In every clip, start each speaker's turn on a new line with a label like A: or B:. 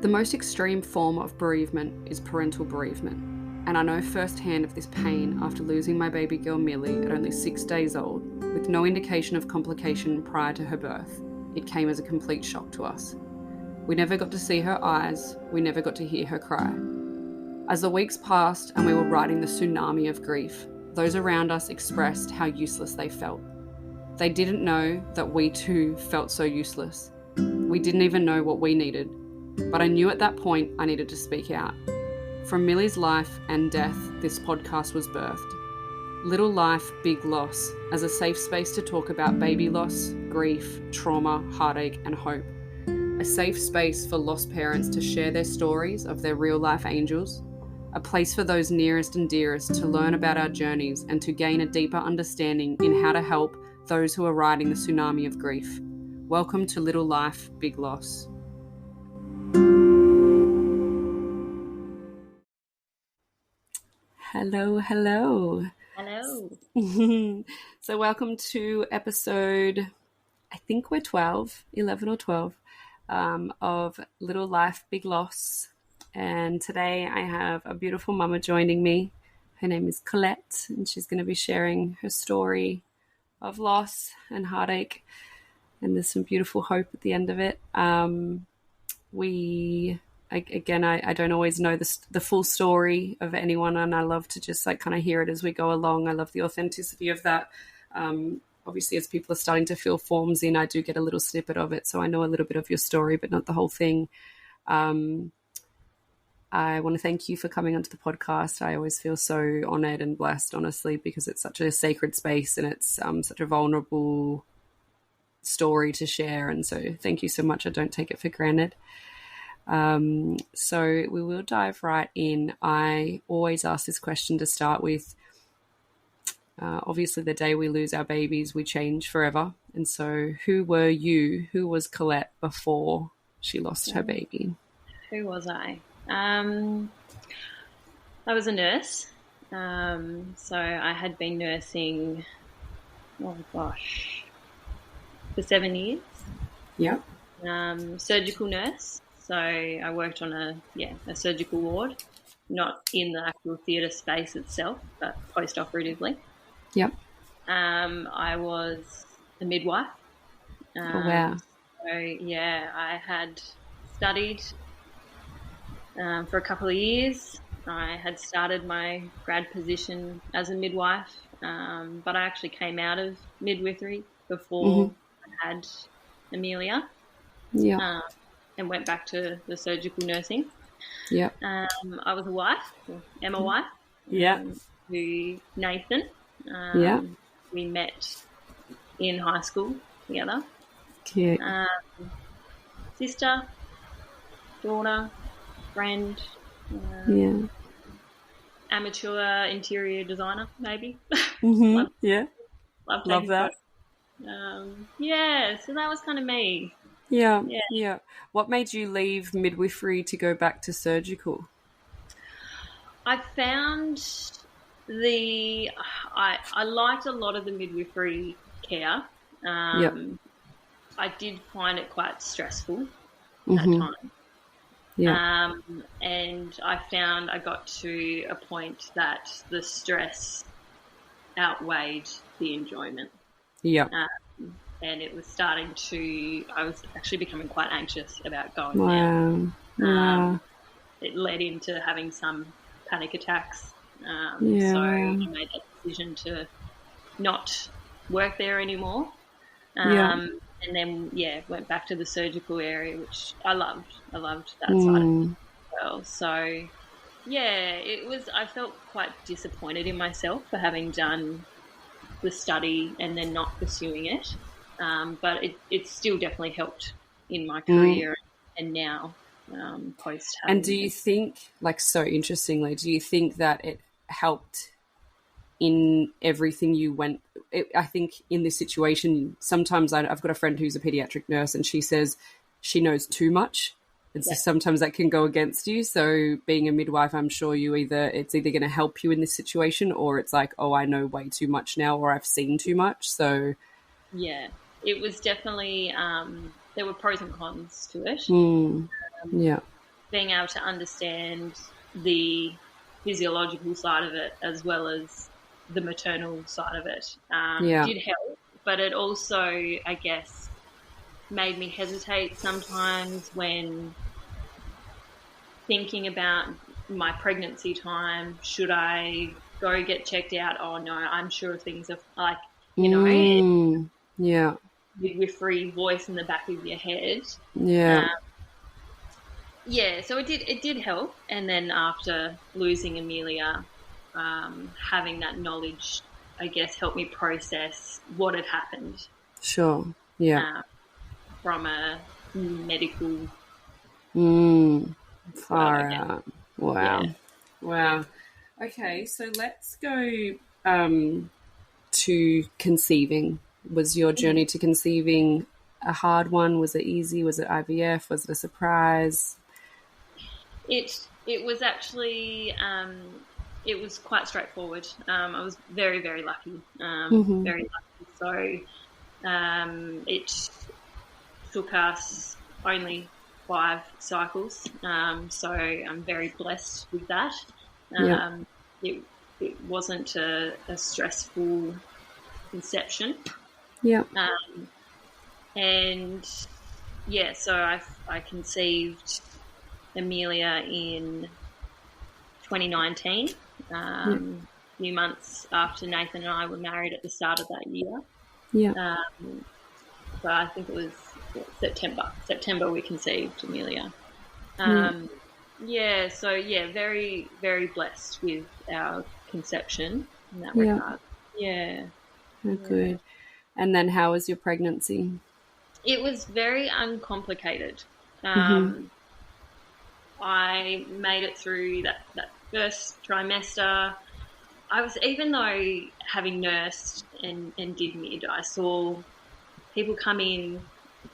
A: The most extreme form of bereavement is parental bereavement, and I know firsthand of this pain after losing my baby girl Millie at only 6 days old, with no indication of complication prior to her birth. It came as a complete shock to us. We never got to see her eyes, we never got to hear her cry. As the weeks passed and we were riding the tsunami of grief, those around us expressed how useless they felt. They didn't know that we too felt so useless. We didn't even know what we needed, but I knew at that point I needed to speak out. From Millie's life and death, this podcast was birthed. Little Life, Big Loss, as a safe space to talk about baby loss, grief, trauma, heartache, and hope. A safe space for lost parents to share their stories of their real-life angels. A place for those nearest and dearest to learn about our journeys and to gain a deeper understanding in how to help those who are riding the tsunami of grief. Welcome to Little Life, Big Loss. Hello.
B: Hello.
A: So welcome to episode, I think we're 11 or 12, of Little Life, Big Loss. And today I have a beautiful mama joining me. Her name is Collette, and she's going to be sharing her story of loss and heartache. And there's some beautiful hope at the end of it. I don't always know the full story of anyone, and I love to just kind of hear it as we go along. I love the authenticity of that. Obviously, as people are starting to fill forms in, I do get a little snippet of it, so I know a little bit of your story, but not the whole thing. I want to thank you for coming onto the podcast. I always feel so honoured and blessed, honestly, because it's such a sacred space and it's such a vulnerable story to share. And so thank you so much. I don't take it for granted. So we will dive right in. I always ask this question to start with. Obviously, the day we lose our babies, we change forever. And so who were you? Who was Collette before she lost her baby?
B: Who was I? I was a nurse. So I had been nursing, for 7 years.
A: Yep.
B: Surgical nurse. So I worked on a surgical ward, not in the actual theatre space itself, but post-operatively.
A: Yep.
B: I was a midwife.
A: Oh, wow.
B: So, I had studied for a couple of years. I had started my grad position as a midwife, but I actually came out of midwifery before I had Amelia.
A: Yeah.
B: And went back to the surgical nursing.
A: Yeah.
B: I was a wife, Emma wife.
A: Yeah.
B: To Nathan. We met in high school together.
A: Cute.
B: Sister, daughter, friend. Amateur interior designer, maybe.
A: Love that.
B: So that was kind of me.
A: Yeah. What made you leave midwifery to go back to surgical?
B: I found I liked a lot of the midwifery care. I did find it quite stressful at time. Yeah. And I found I got to a point that the stress outweighed the enjoyment.
A: Yeah.
B: And it was I was actually becoming quite anxious about going out. It led into having some panic attacks. So I made that decision to not work there anymore. And then, went back to the surgical area, which I loved. I loved that side of it as well. So, I felt quite disappointed in myself for having done the study and then not pursuing it. But it still definitely helped in my career and now post.
A: And do you think, so interestingly, do you think that it helped in everything you went? I think in this situation, sometimes I've got a friend who's a pediatric nurse and she says she knows too much. And so sometimes that can go against you. So being a midwife, I'm sure it's either going to help you in this situation or it's like, oh, I know way too much now or I've seen too much. So
B: yeah, it was definitely there were pros and cons to it. being able to understand the physiological side of it as well as the maternal side of it did help. But it also, I guess, made me hesitate sometimes when thinking about my pregnancy time. Should I go get checked out? Oh, no, I'm sure things are like, you know, midwifery voice in the back of your head. So it did help. And then after losing Amelia, having that knowledge, I guess, helped me process what had happened.
A: Sure. Yeah.
B: From a medical.
A: Far out. Wow. Yeah. Wow. Okay, so let's go to conceiving. Was your journey to conceiving a hard one? Was it easy? Was it IVF? Was it a surprise?
B: It was actually it was quite straightforward. I was very, very lucky. Very lucky. So it took us only 5 cycles. So I'm very blessed with that. It wasn't a stressful conception. So I conceived Amelia in 2019, a few months after Nathan and I were married at the start of that year. So I think it was September we conceived Amelia. Very, very blessed with our conception in that regard.
A: Good. And then how was your pregnancy?
B: It was very uncomplicated. I made it through that first trimester. Even though having nursed and did mid, I saw people come in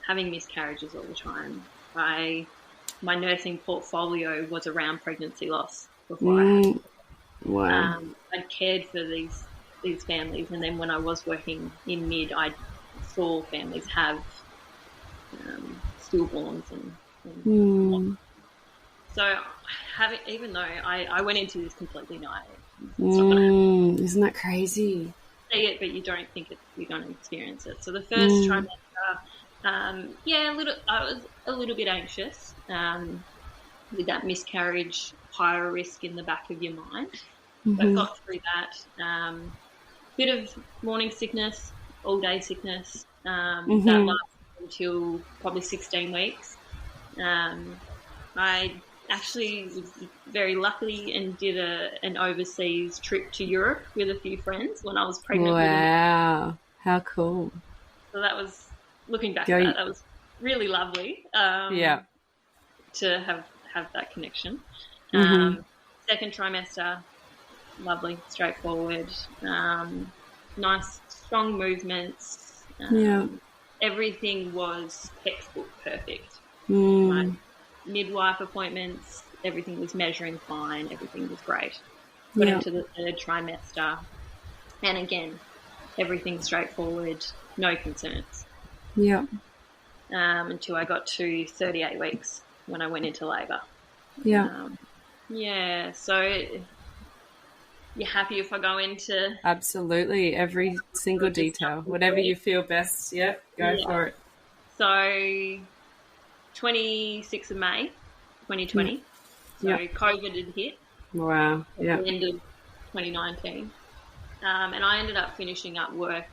B: having miscarriages all the time. My nursing portfolio was around pregnancy loss before I had.
A: Wow.
B: I cared for these families, and then when I was working in mid, I saw families have stillborns and so even though I went into this completely naive.
A: Isn't that crazy?
B: See it, but you don't think you're going to experience it. So the first trimester, I was a little bit anxious with that miscarriage, higher risk in the back of your mind. I got through that. Bit of morning sickness, all day sickness. That lasted until probably 16 weeks. I actually was very lucky and did an overseas trip to Europe with a few friends when I was pregnant.
A: Wow, how cool.
B: So that was, looking back at that was really lovely to have that connection. Second trimester, lovely, straightforward, nice, strong movements. Everything was textbook perfect. My midwife appointments, everything was measuring fine, everything was great. Got into the third trimester, and again, everything straightforward, no concerns. Until I got to 38 weeks when I went into labour. So you're happy if I go into...
A: Absolutely, every single detail, whatever you feel best, go for it.
B: So 26th of May, 2020, so COVID had hit.
A: Wow,
B: at the end of 2019. And I ended up finishing up work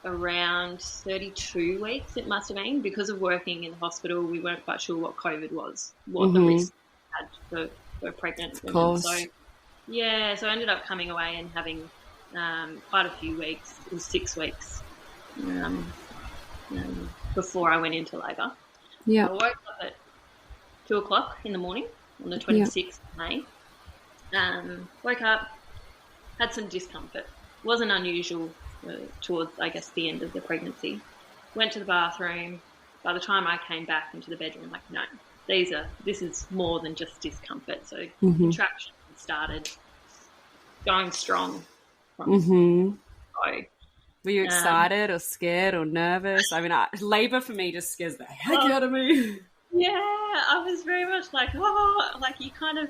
B: around 32 weeks, it must have been. Because of working in the hospital, we weren't quite sure what COVID was, what the risk had for pregnant women. So, so I ended up coming away and having quite a few weeks. It was 6 weeks before I went into labour. I woke up at 2 o'clock in the morning on the 26th of May. Woke up, had some discomfort. Wasn't unusual towards, I guess, the end of the pregnancy. Went to the bathroom. By the time I came back into the bedroom, like, no, this is more than just discomfort. So contractions started going strong.
A: Were you excited or scared or nervous? I mean, labour for me just scares the heck out of me.
B: Yeah, I was very much like, oh, like you kind of,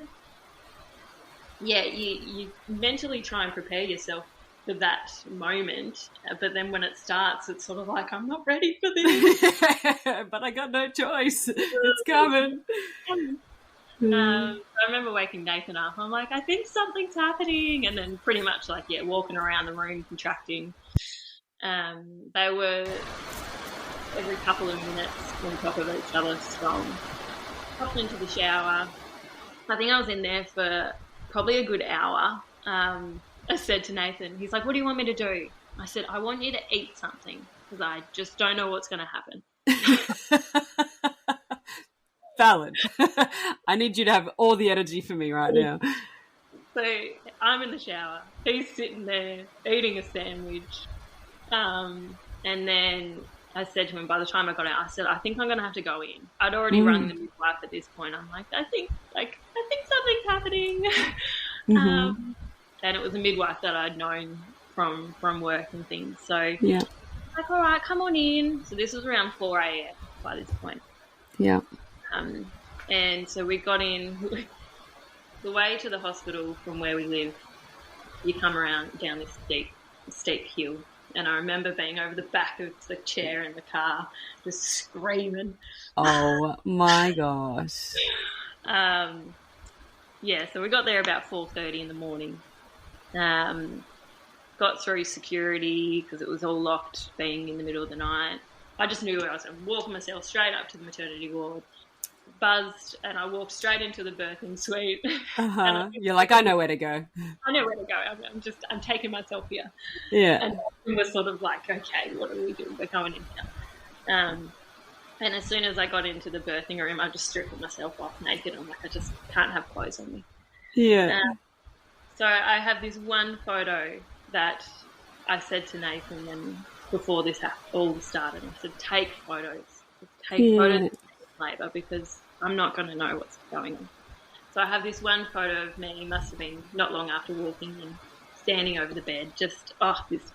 B: yeah, you mentally try and prepare yourself for that moment, but then when it starts, it's sort of like, I'm not ready for this.
A: But I got no choice. It's coming.
B: I remember waking Nathan up. I'm like, I think something's happening, and then pretty much like, yeah, walking around the room contracting. They were every couple of minutes on top of each other, strong. Popped into the shower. I think I was in there for probably a good hour. I said to Nathan, he's like, what do you want me to do? I said, I want you to eat something because I just don't know what's going to happen.
A: Valid. I need you to have all the energy for me right now.
B: So I'm in the shower. He's sitting there eating a sandwich. And then I said to him, by the time I got out, I said, I think I'm going to have to go in. I'd already rung the midwife at this point. I'm like, I think something's happening. And it was a midwife that I'd known from work and things. So
A: yeah,
B: like, all right, come on in. So this was around 4 a.m. by this point.
A: Yeah.
B: And so we got in. The way to the hospital from where we live, you come around down this steep hill. And I remember being over the back of the chair in the car, just screaming.
A: Oh, my gosh.
B: Yeah, so we got there about 4:30 in the morning. Got through security because it was all locked being in the middle of the night. I just knew I was going to walk myself straight up to the maternity ward, buzzed, and I walked straight into the birthing suite.
A: You're like, I know where to go.
B: I know where to go. I'm taking myself here.
A: Yeah.
B: And we were sort of like, okay, what do we do? We're going in here. And as soon as I got into the birthing room, I just stripped myself off naked. I'm like, I just can't have clothes on me.
A: Yeah.
B: So I have this one photo that I said to Nathan and before this all started. I said, take photos. Take photos of labour because I'm not going to know what's going on. So I have this one photo of me, must have been not long after walking and standing over the bed, just, this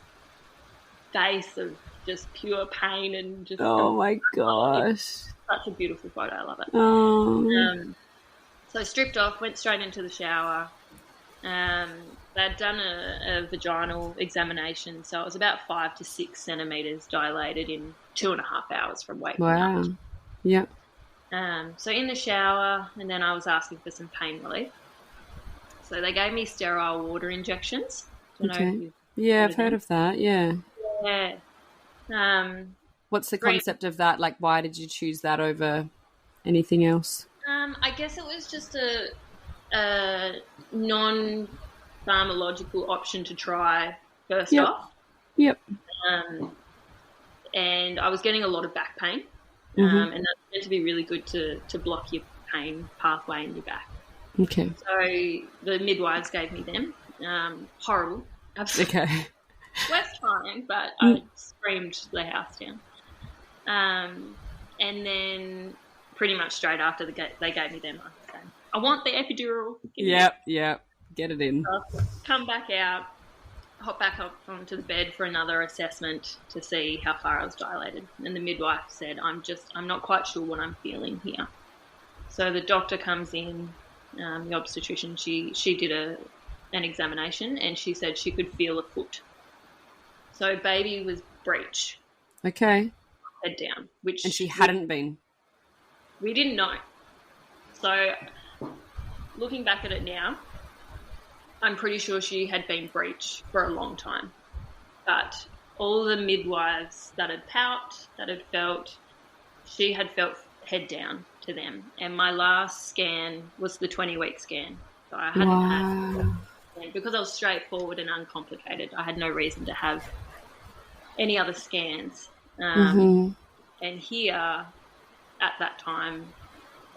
B: face of just pure pain and just...
A: Oh, my gosh.
B: Such a beautiful photo. I love it.
A: Oh.
B: So I stripped off, went straight into the shower. They'd done a vaginal examination, so it was about 5 to 6 centimetres dilated in 2.5 hours from waking up.
A: Wow. Yep.
B: So in the shower, and then I was asking for some pain relief. So they gave me sterile water injections.
A: Okay. Yeah, I've heard of that, yeah.
B: Yeah.
A: What's the concept of that? Like, why did you choose that over anything else?
B: I guess it was just a non-pharmacological option to try first off.
A: Yep.
B: And I was getting a lot of back pain. And that's meant to be really good to block your pain pathway in your back.
A: Okay.
B: So the midwives gave me them. Horrible. Absolutely.
A: Okay.
B: Worth trying, but I screamed the house down. And then pretty much straight after they gave me them, I said, I want the epidural.
A: Yep. Get it in.
B: So come back out, hop back up onto the bed for another assessment to see how far I was dilated. And the midwife said, I'm not quite sure what I'm feeling here. So the doctor comes in, the obstetrician, she did an examination and she said she could feel a foot. So baby was breech.
A: Okay.
B: Head down.
A: And she hadn't been?
B: We didn't know. So looking back at it now, I'm pretty sure she had been breech for a long time. But all the midwives that had palped, that had felt, she had felt head down to them. And my last scan was the 20-week scan. So I hadn't had, because I was straightforward and uncomplicated, I had no reason to have any other scans. And here, at that time,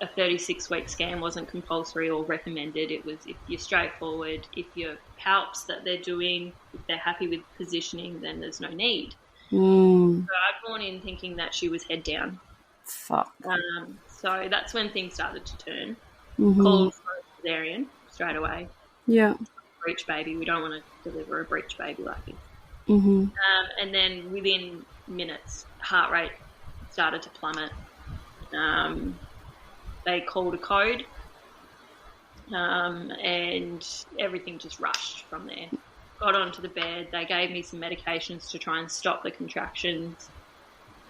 B: a 36-week scan wasn't compulsory or recommended. It was if you're straightforward, if your palps that they're doing, if they're happy with positioning, then there's no need. So I'd gone in thinking that she was head down.
A: Fuck.
B: So that's when things started to turn. Called for a cesarean straight away.
A: Yeah.
B: Breech baby. We don't want to deliver a breech baby like this. And then within minutes, heart rate started to plummet. they called a code, and everything just rushed from there. Got onto the bed. They gave me some medications to try and stop the contractions.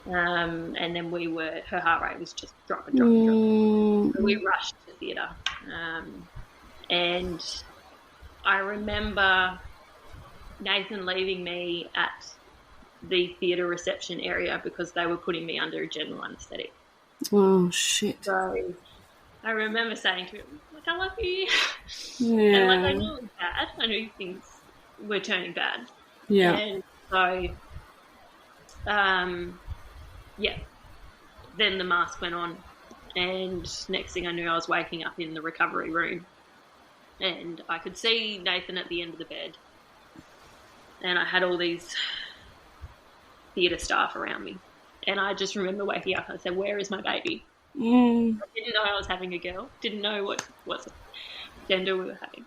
B: And then her heart rate was just dropping. So we rushed to theatre. And I remember Nathan leaving me at the theatre reception area because they were putting me under a general anaesthetic.
A: Oh, shit.
B: So I remember saying to him, like, I love you.
A: Yeah.
B: And, like, I knew it was bad. I knew things were turning bad.
A: Yeah.
B: And so, then the mask went on, and next thing I knew I was waking up in the recovery room, and I could see Nathan at the end of the bed, and I had all these theatre staff around me, and I just remember waking up and I said, where is my baby? I didn't know I was having a girl, didn't know what gender we were having.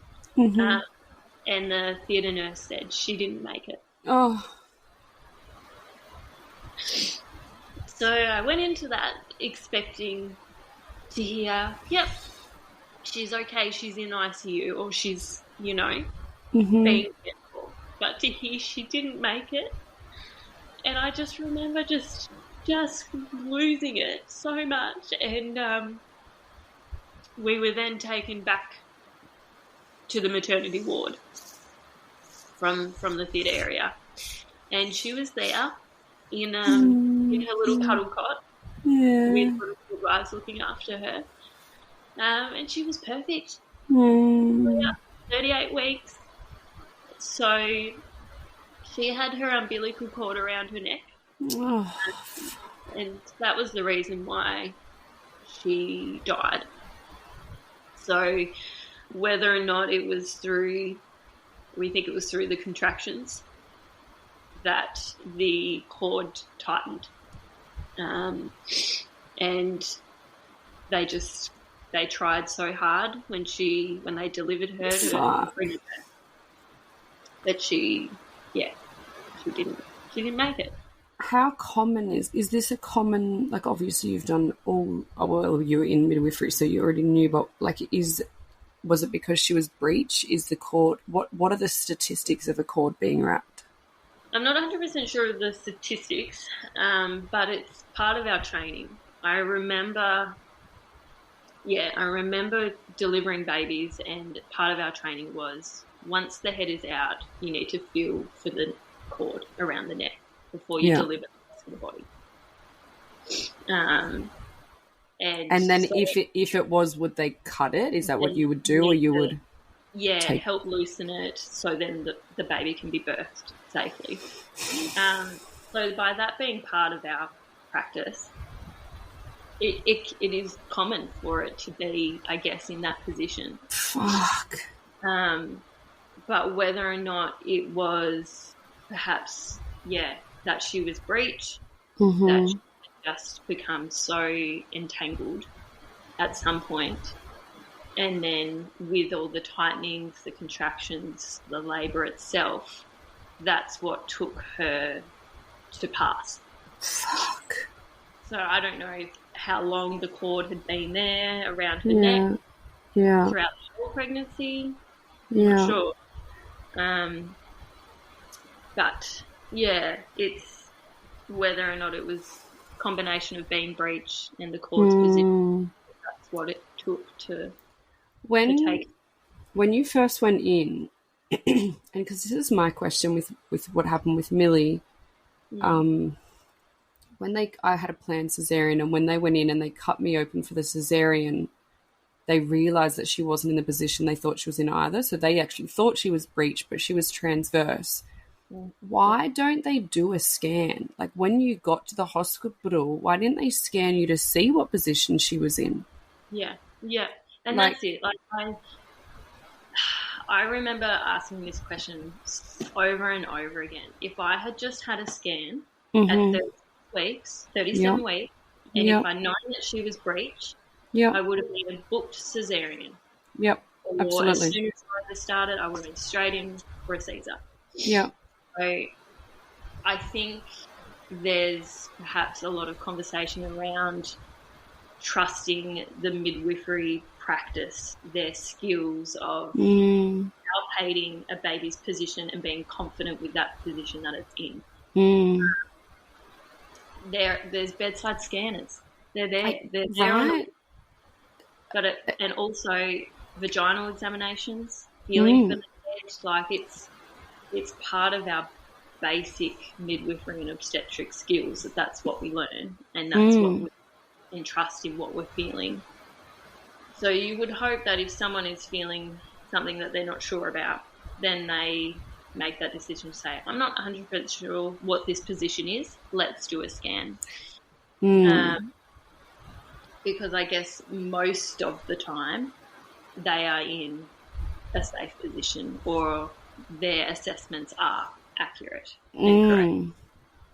B: And the theatre nurse said she didn't make it.
A: Oh.
B: So I went into that expecting to hear, yep, she's okay, she's in ICU, or she's, being careful. But to hear she didn't make it, and I just remember just losing it so much. And we were then taken back to the maternity ward from the theatre area, and she was there in her little cuddle cot with midwives looking after her, and she was perfect. 38 weeks, so she had her umbilical cord around her neck, and that was the reason why she died. So whether or not it was we think it was through the contractions that the cord tightened, and they tried so hard when they delivered her to bring her back, that she didn't make it.
A: How common is this a common, like, obviously you've done you were in midwifery, so you already knew, but like, was it because she was breech? Is the cord, what are the statistics of a cord being wrapped?
B: I'm not 100% sure of the statistics, but it's part of our training. I remember delivering babies, and part of our training was, once the head is out, you need to feel for the cord around the neck before you deliver the rest of the body. And
A: then so if it was, would they cut it? Is that what you would do, or you would?
B: Yeah, help loosen it so then the baby can be birthed safely. So by that being part of our practice, it is common for it to be, I guess, in that position.
A: Fuck.
B: But whether or not it was perhaps, that she was breech, that she had just become so entangled at some point, and then with all the tightenings, the contractions, the labour itself, that's what took her to pass.
A: Fuck.
B: So I don't know how long the cord had been there around her neck throughout the whole pregnancy. I'm not sure. But it's whether or not it was a combination of being breech and the cord's position. That's what it took to take.
A: When you first went in, and because this is my question with what happened with Millie, when I had a planned cesarean, and when they went in and they cut me open for the cesarean, they realised that she wasn't in the position they thought she was in either. So they actually thought she was breech, but she was transverse. Why don't they do a scan? Like, when you got to the hospital, why didn't they scan you to see what position she was in?
B: Yeah. And that's it. Like, I remember asking this question over and over again. If I had just had a scan at 37 weeks, and if I'd known that she was breech, I would have been booked cesarean.
A: Yep,
B: or
A: absolutely.
B: As soon as I started, I would have been straight in for a Caesar.
A: Yeah.
B: So I think there's perhaps a lot of conversation around trusting the midwifery practice, their skills of palpating a baby's position and being confident with that position that it's in. There's bedside scanners. They're there. They're there
A: right.
B: Got it. And also vaginal examinations, feeling for the head. Like it's part of our basic midwifery and obstetric skills. That's what we learn, and that's what we entrust in what we're feeling. So you would hope that if someone is feeling something that they're not sure about, then they make that decision to say, I'm not 100% sure what this position is. Let's do a scan. Because I guess most of the time they are in a safe position or their assessments are accurate and correct.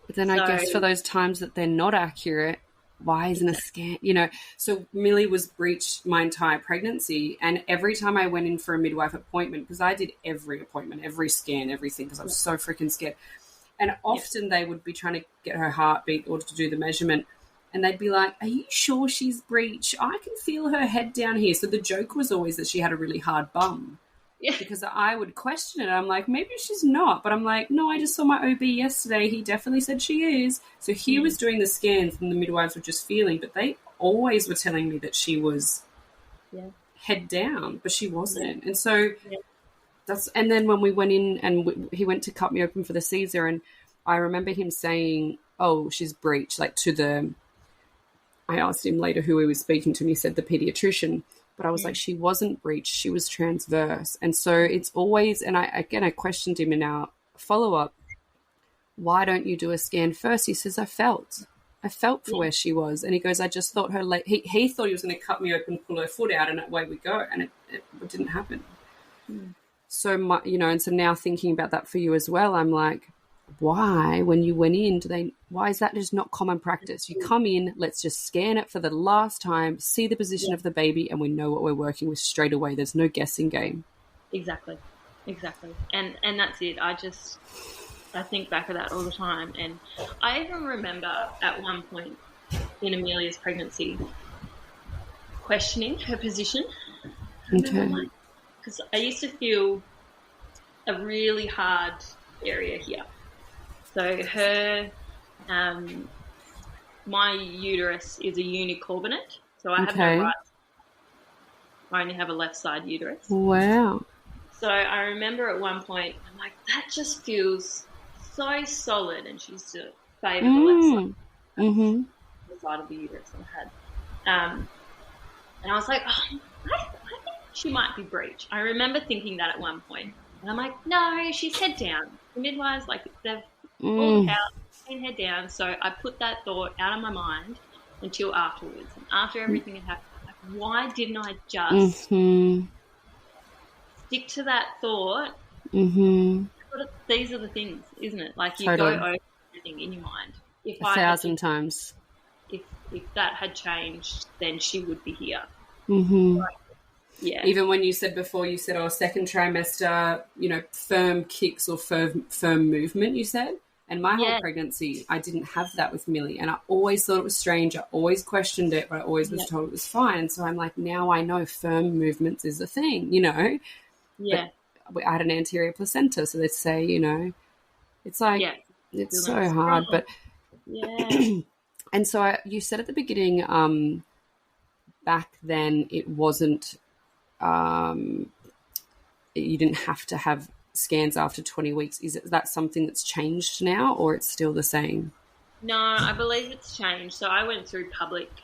A: But then I guess for those times that they're not accurate, why isn't a scan? You know, so Millie was breached my entire pregnancy, and every time I went in for a midwife appointment, because I did every appointment, every scan, everything, because I was so freaking scared. And often they would be trying to get her heartbeat or to do the measurement, and they'd be like, are you sure she's breached? I can feel her head down here. So the joke was always that she had a really hard bum. Yeah. Because I would question it. I'm like, maybe she's not. But I'm like, no, I just saw my OB yesterday. He definitely said she is. So he was doing the scans and the midwives were just feeling. But they always were telling me that she was head down, but she wasn't. And so and then when we went in and he went to cut me open for the Caesar, and I remember him saying, oh, she's breached, like I asked him later who he was speaking to, and he said the pediatrician. But I was like, she wasn't breached. She was transverse. And so it's always, and I questioned him in our follow-up, why don't you do a scan first? He says, I felt for where she was. And he goes, I just thought her leg, he thought he was going to cut me open, pull her foot out, and away we go. And it didn't happen. So, and so now thinking about that for you as well, I'm like, why, when you went in, why is that just not common practice? You come in, let's just scan it for the last time, see the position of the baby, and we know what we're working with straight away. There's no guessing game.
B: Exactly. And that's it. I think back of that all the time. And I even remember at one point in Amelia's pregnancy questioning her position.
A: Okay.
B: Because I used to feel a really hard area here. So my uterus is a unicorbinate. So I have no right. I only have a left side uterus.
A: Wow.
B: So I remember at one point, I'm like, that just feels so solid. And she used to favour the left side. The side of the uterus I had. And I was like, I think she might be breached. I remember thinking that at one point. And I'm like, no, she's head down. The midwives, they've all the house, been head down. So I put that thought out of my mind until afterwards. And after everything had happened, I'm like, why didn't I just stick to that thought? These are the things, isn't it? Like you go over everything in your mind. If
A: 1,000 times.
B: If that had changed, then she would be here. Yeah.
A: Even when you said before, second trimester, firm kicks or firm movement, you said. And my whole pregnancy, I didn't have that with Millie. And I always thought it was strange. I always questioned it, but I always was told it was fine. So I'm like, now I know firm movements is a thing, Yeah. But I had an anterior placenta, so they say, it's like, it's so hard. But and so you said at the beginning, back then it wasn't, you didn't have to have scans after 20 weeks. Is that something that's changed now, or it's still the same?
B: No, I believe it's changed. So I went through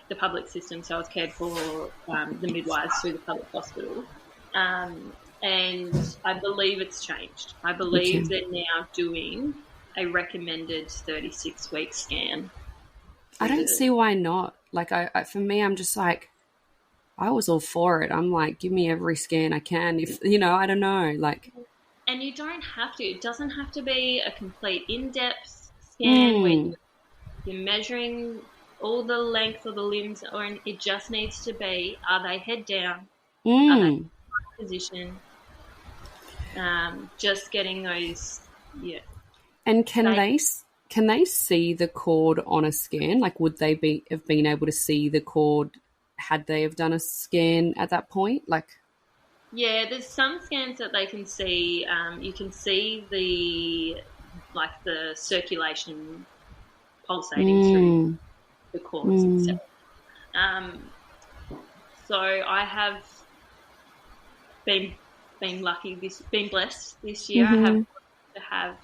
B: the public system, so I was cared for the midwives through the public hospital. And I believe it's changed. I believe they're now doing a recommended 36-week scan.
A: I don't see why not. Like, for me, I'm just like, I was all for it. I'm like, give me every scan I can. If I don't know, like.
B: And you don't have to. It doesn't have to be a complete in-depth scan where you're measuring all the length of the limbs, or it just needs to be: are they head down? Are they in the position? Just getting those,
A: And can they see the cord on a scan? Like, would they have been able to see the cord had they have done a scan at that point? Like,
B: yeah, there's some scans that they can see. You can see the circulation pulsating through the cords itself. So I have been blessed this year. I have to have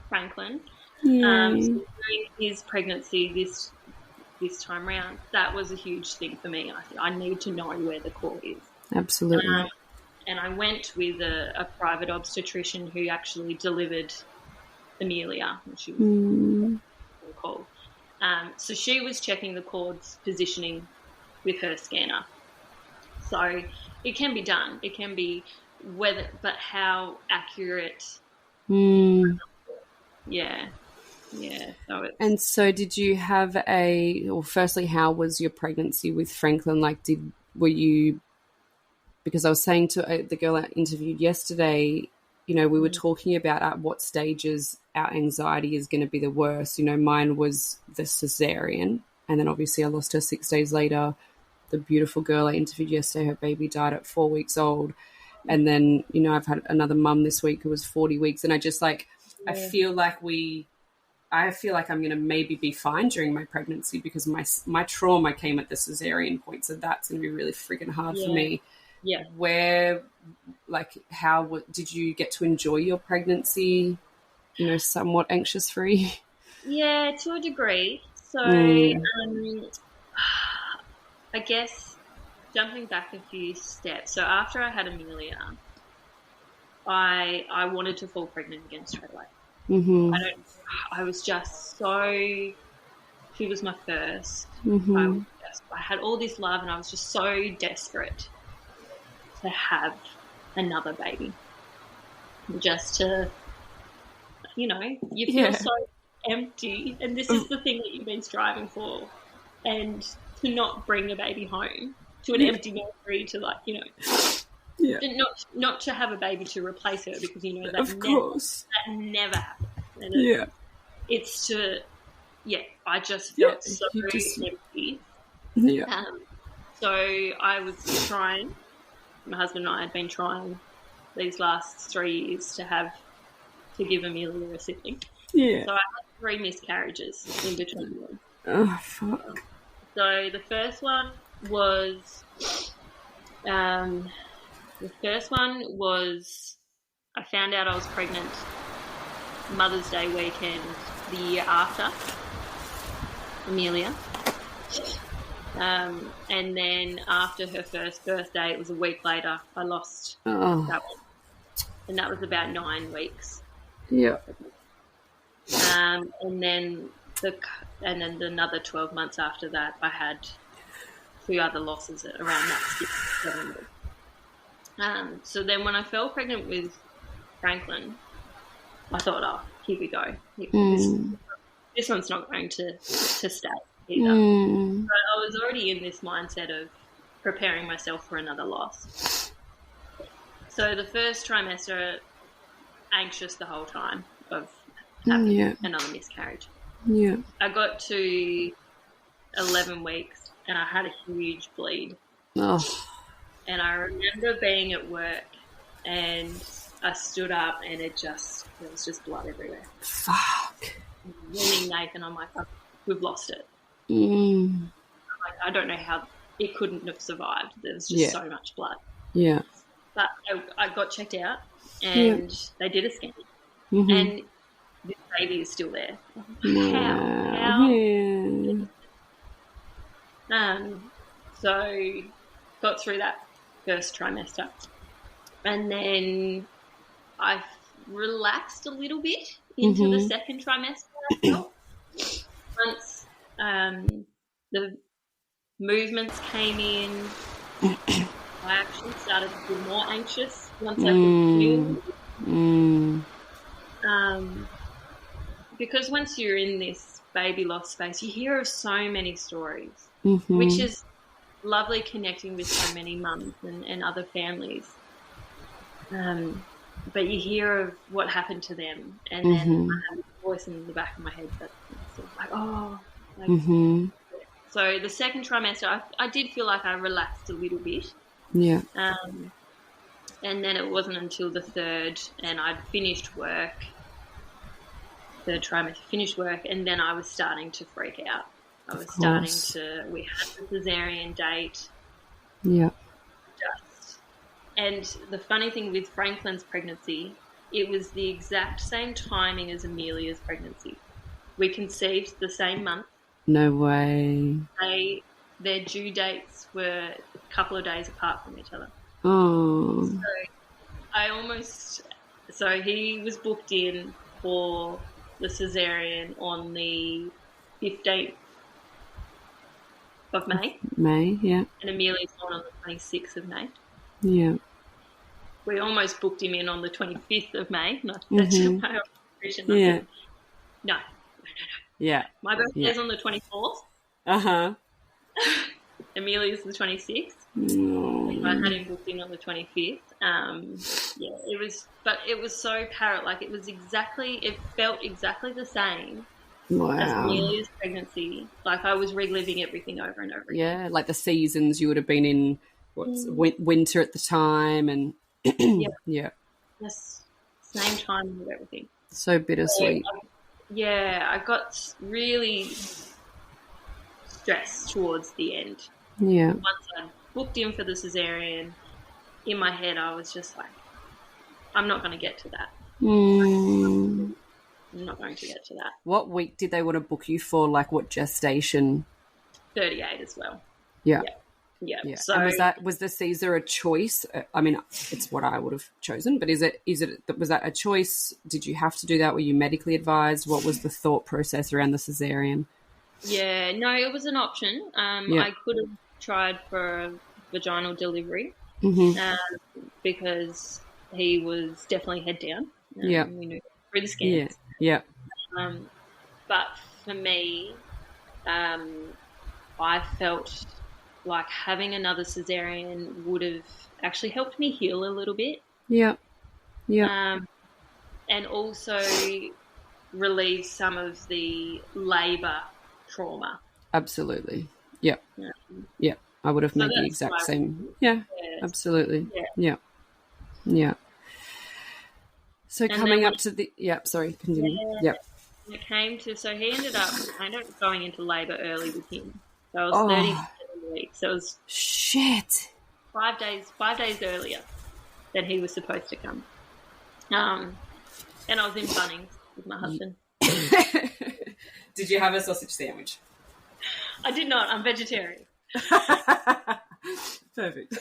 B: Franklin. So during his pregnancy this time round, that was a huge thing for me. I need to know where the cord is.
A: Absolutely.
B: And I went with a private obstetrician who actually delivered Amelia, when she was called. So she was checking the cord's positioning with her scanner. So it can be done. It can be but how accurate. Yeah. So
A: did you have firstly, how was your pregnancy with Franklin? Like, because I was saying to the girl I interviewed yesterday, we were talking about at what stages our anxiety is going to be the worst. Mine was the cesarean, and then obviously I lost her 6 days later. The beautiful girl I interviewed yesterday, her baby died at 4 weeks old. And then, I've had another mum this week who was 40 weeks. And I just I feel like I'm going to maybe be fine during my pregnancy because my trauma came at the cesarean point. So that's going to be really freaking hard for me.
B: Yeah.
A: Where, how did you get to enjoy your pregnancy, somewhat anxious free?
B: Yeah, to a degree. So, I guess jumping back a few steps. So after I had Amelia, I wanted to fall pregnant again straight away. I was just so. She was my first. I had all this love, and I was just so desperate to have another baby. Just to, you feel so empty, and this is the thing that you've been striving for, and to not bring a baby home to an empty nursery, to not to have a baby to replace her, because that never happens. And it's to I just felt so empty. So I was trying. My husband and I had been trying these last 3 years to give Amelia a sibling. So I had 3 miscarriages in between them.
A: Oh, fuck.
B: So the first one was I found out I was pregnant Mother's Day weekend the year after Amelia. And then after her first birthday, it was a week later, I lost that one. And that was about 9 weeks.
A: Yeah.
B: And then another 12 months after that, I had 2 other losses around that 6, 7 weeks. So then when I fell pregnant with Franklin, I thought, here we go. This one's not going to stay either. But I was already in this mindset of preparing myself for another loss. So the first trimester, anxious the whole time of having another miscarriage.
A: Yeah.
B: I got to 11 weeks and I had a huge bleed.
A: Oh.
B: And I remember being at work and I stood up and there was just blood everywhere.
A: Fuck.
B: Ringing Nathan, I'm like, we've lost it. I don't know how it couldn't have survived. There was just so much blood.
A: Yeah.
B: But I got checked out and they did a scan. And this baby is still there. How? Yeah. So got through that first trimester. And then I relaxed a little bit into the second trimester. I felt. Once the movements came in, I actually started to feel more anxious once I could feel. Because once you're in this baby loss space, you hear of so many stories, which is lovely, connecting with so many mums and other families. But you hear of what happened to them, and then I have a voice in the back of my head that's sort of like, So the second trimester, I did feel like I relaxed a little bit.
A: Yeah.
B: And then it wasn't until the third, and I'd finished work, third trimester, finished work, and then I was starting to freak out. I was starting to, we had the cesarean date.
A: Yeah.
B: And the funny thing with Franklin's pregnancy, it was the exact same timing as Amelia's pregnancy. We conceived the same month.
A: No way.
B: Their due dates were a couple of days apart from each other.
A: Oh.
B: So he was booked in for the cesarean on the 15th of May.
A: May, yeah.
B: And Amelia's born on the 26th of May.
A: Yeah.
B: We almost booked him in on the 25th of May. No, that's my operation.
A: Yeah.
B: No.
A: Yeah.
B: My birthday's on the 24th.
A: Uh-huh.
B: Amelia's the 26th. I had him booked in on the 25th. It was so parrot, like it felt exactly the same as Amelia's pregnancy. Like I was reliving everything over and over again.
A: Yeah, like the seasons you would have been in, winter at the time, and yeah.
B: Yes, same time with everything.
A: So bittersweet.
B: I got really stressed towards the end.
A: Yeah.
B: Once I booked in for the cesarean, in my head I was just like, I'm not going to get to that. I'm not going to get to that.
A: What week did they want to book you for? Like what gestation?
B: 38 as well.
A: Yeah.
B: Yeah.
A: So and was the Caesar a choice? I mean, it's what I would have chosen, but was that a choice? Did you have to do that? Were you medically advised? What was the thought process around the cesarean?
B: Yeah, no, it was an option. I could have tried for a vaginal delivery because he was definitely head down. We knew through the scans.
A: Yeah.
B: But for me, I felt like having another cesarean would have actually helped me heal a little bit.
A: Yeah.
B: And also relieve some of the labour trauma.
A: Absolutely. Yeah. I would have made the exact same. Yeah. Absolutely. Yeah. So coming up to the sorry, continue. Yeah.
B: It came to I ended up going into labour early with him. So I was 37 weeks. So it was 5 days earlier than he was supposed to come. And I was in Bunnings with my husband.
A: Did you have a sausage sandwich?
B: I did not. I'm vegetarian.
A: Perfect.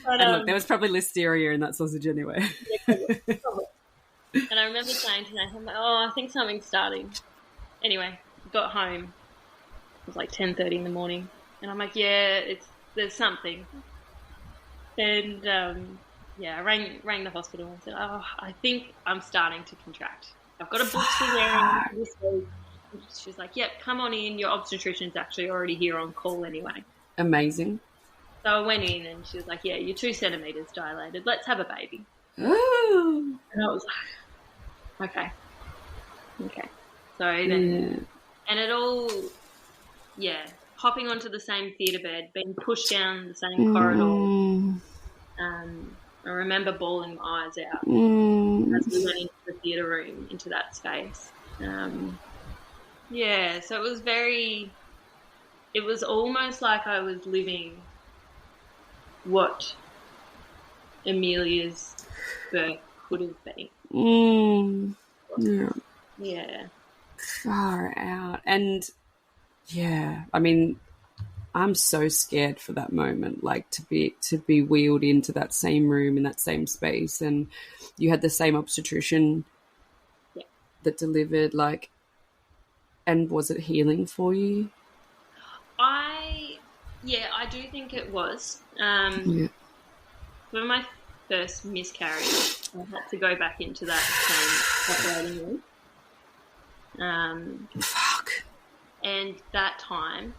B: But,
A: and look, there was probably listeria in that sausage anyway.
B: Probably. And I remember saying to Nathan, I think something's starting. Anyway, got home. It was like 10:30 in the morning. And I'm like, there's something. And, I rang the hospital and said, I think I'm starting to contract. I've got a book cesarean this week. She's like, yep, come on in. Your obstetrician's actually already here on call anyway.
A: Amazing.
B: So I went in and she was like, you're 2 centimetres dilated. Let's have a baby.
A: Oh.
B: And I was like, okay. So then, and it all, hopping onto the same theatre bed, being pushed down the same corridor. I remember bawling my eyes out as we went into the theatre room, into that space. So it was almost like I was living what Amelia's birth could have been. Yeah.
A: Far out. And I mean, I'm so scared for that moment, like to be wheeled into that same room in that same space, and you had the same obstetrician that delivered, like, and was it healing for you?
B: I do think it was. For my first miscarriage, I had to go back into that same operating room. And that time,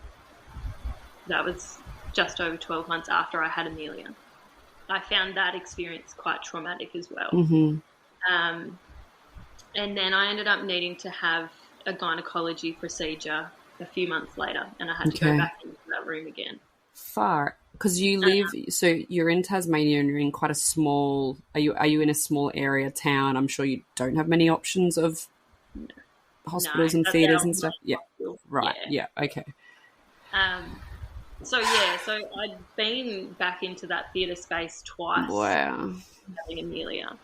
B: that was just over 12 months after I had Amelia. I found that experience quite traumatic as well. And then I ended up needing to have a gynecology procedure a few months later, and I had to go back into that room again.
A: Far, because you live, so you're in Tasmania and you're in quite a small, are you in a small area town? I'm sure you don't have many options of hospitals and theatres and stuff. Yeah, right. Yeah, okay.
B: So I'd been back into that theatre space twice.
A: Wow.
B: Having Amelia.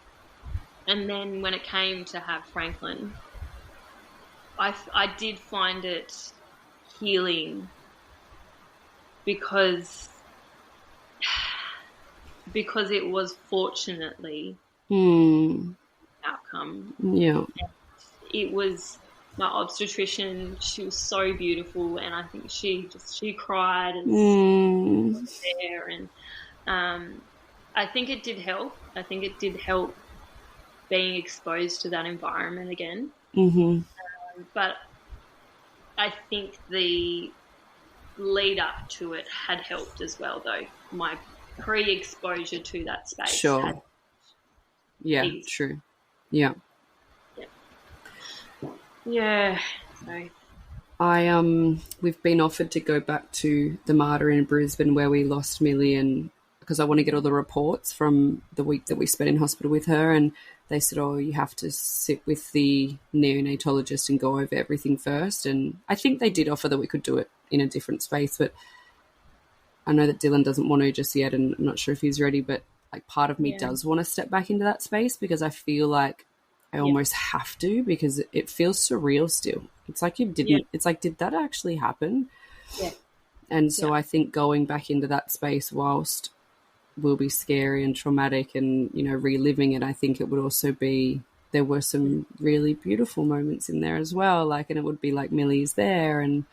B: And then when it came to have Franklin, I did find it healing because it was fortunately outcome.
A: Yeah.
B: And it was my obstetrician. She was so beautiful, and I think she cried and was there, and I think it did help. I think it did help being exposed to that environment again. But I think the lead up to it had helped as well, though. My pre-exposure to that space.
A: Sure. Yeah, eased. True. Yeah.
B: Yeah. So
A: we've been offered to go back to the Mater in Brisbane where we lost Millie, and because I want to get all the reports from the week that we spent in hospital with her, and they said, you have to sit with the neonatologist and go over everything first. And I think they did offer that we could do it in a different space, but I know that Dylan doesn't want to just yet, and I'm not sure if he's ready, but like part of me does want to step back into that space because I feel like I almost have to, because it feels surreal still. It's like it's like, did that actually happen?
B: Yeah.
A: And so I think going back into that space whilst will be scary and traumatic and, reliving it, I think it would also be, there were some really beautiful moments in there as well. Like, and it would be like Millie's there. And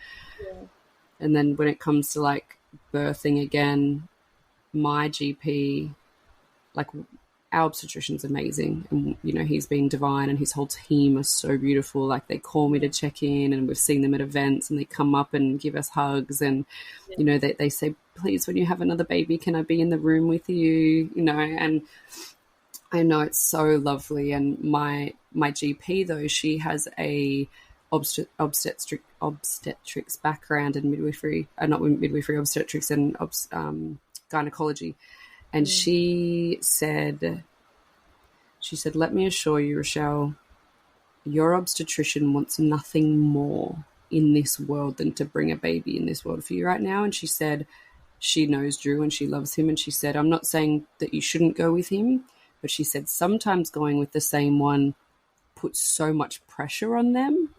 A: then when it comes to like birthing again, my GP, like our obstetrician's amazing, and he's been divine, and his whole team is so beautiful. Like they call me to check in, and we've seen them at events, and they come up and give us hugs, and they say, please, when you have another baby, can I be in the room with you? And I know it's so lovely. And my GP though, she has a obstetrics background in midwifery, not midwifery, obstetrics and gynecology. And she said, let me assure you, Rochelle, your obstetrician wants nothing more in this world than to bring a baby in this world for you right now. And she said she knows Drew and she loves him. And she said, I'm not saying that you shouldn't go with him, but she said sometimes going with the same one puts so much pressure on them,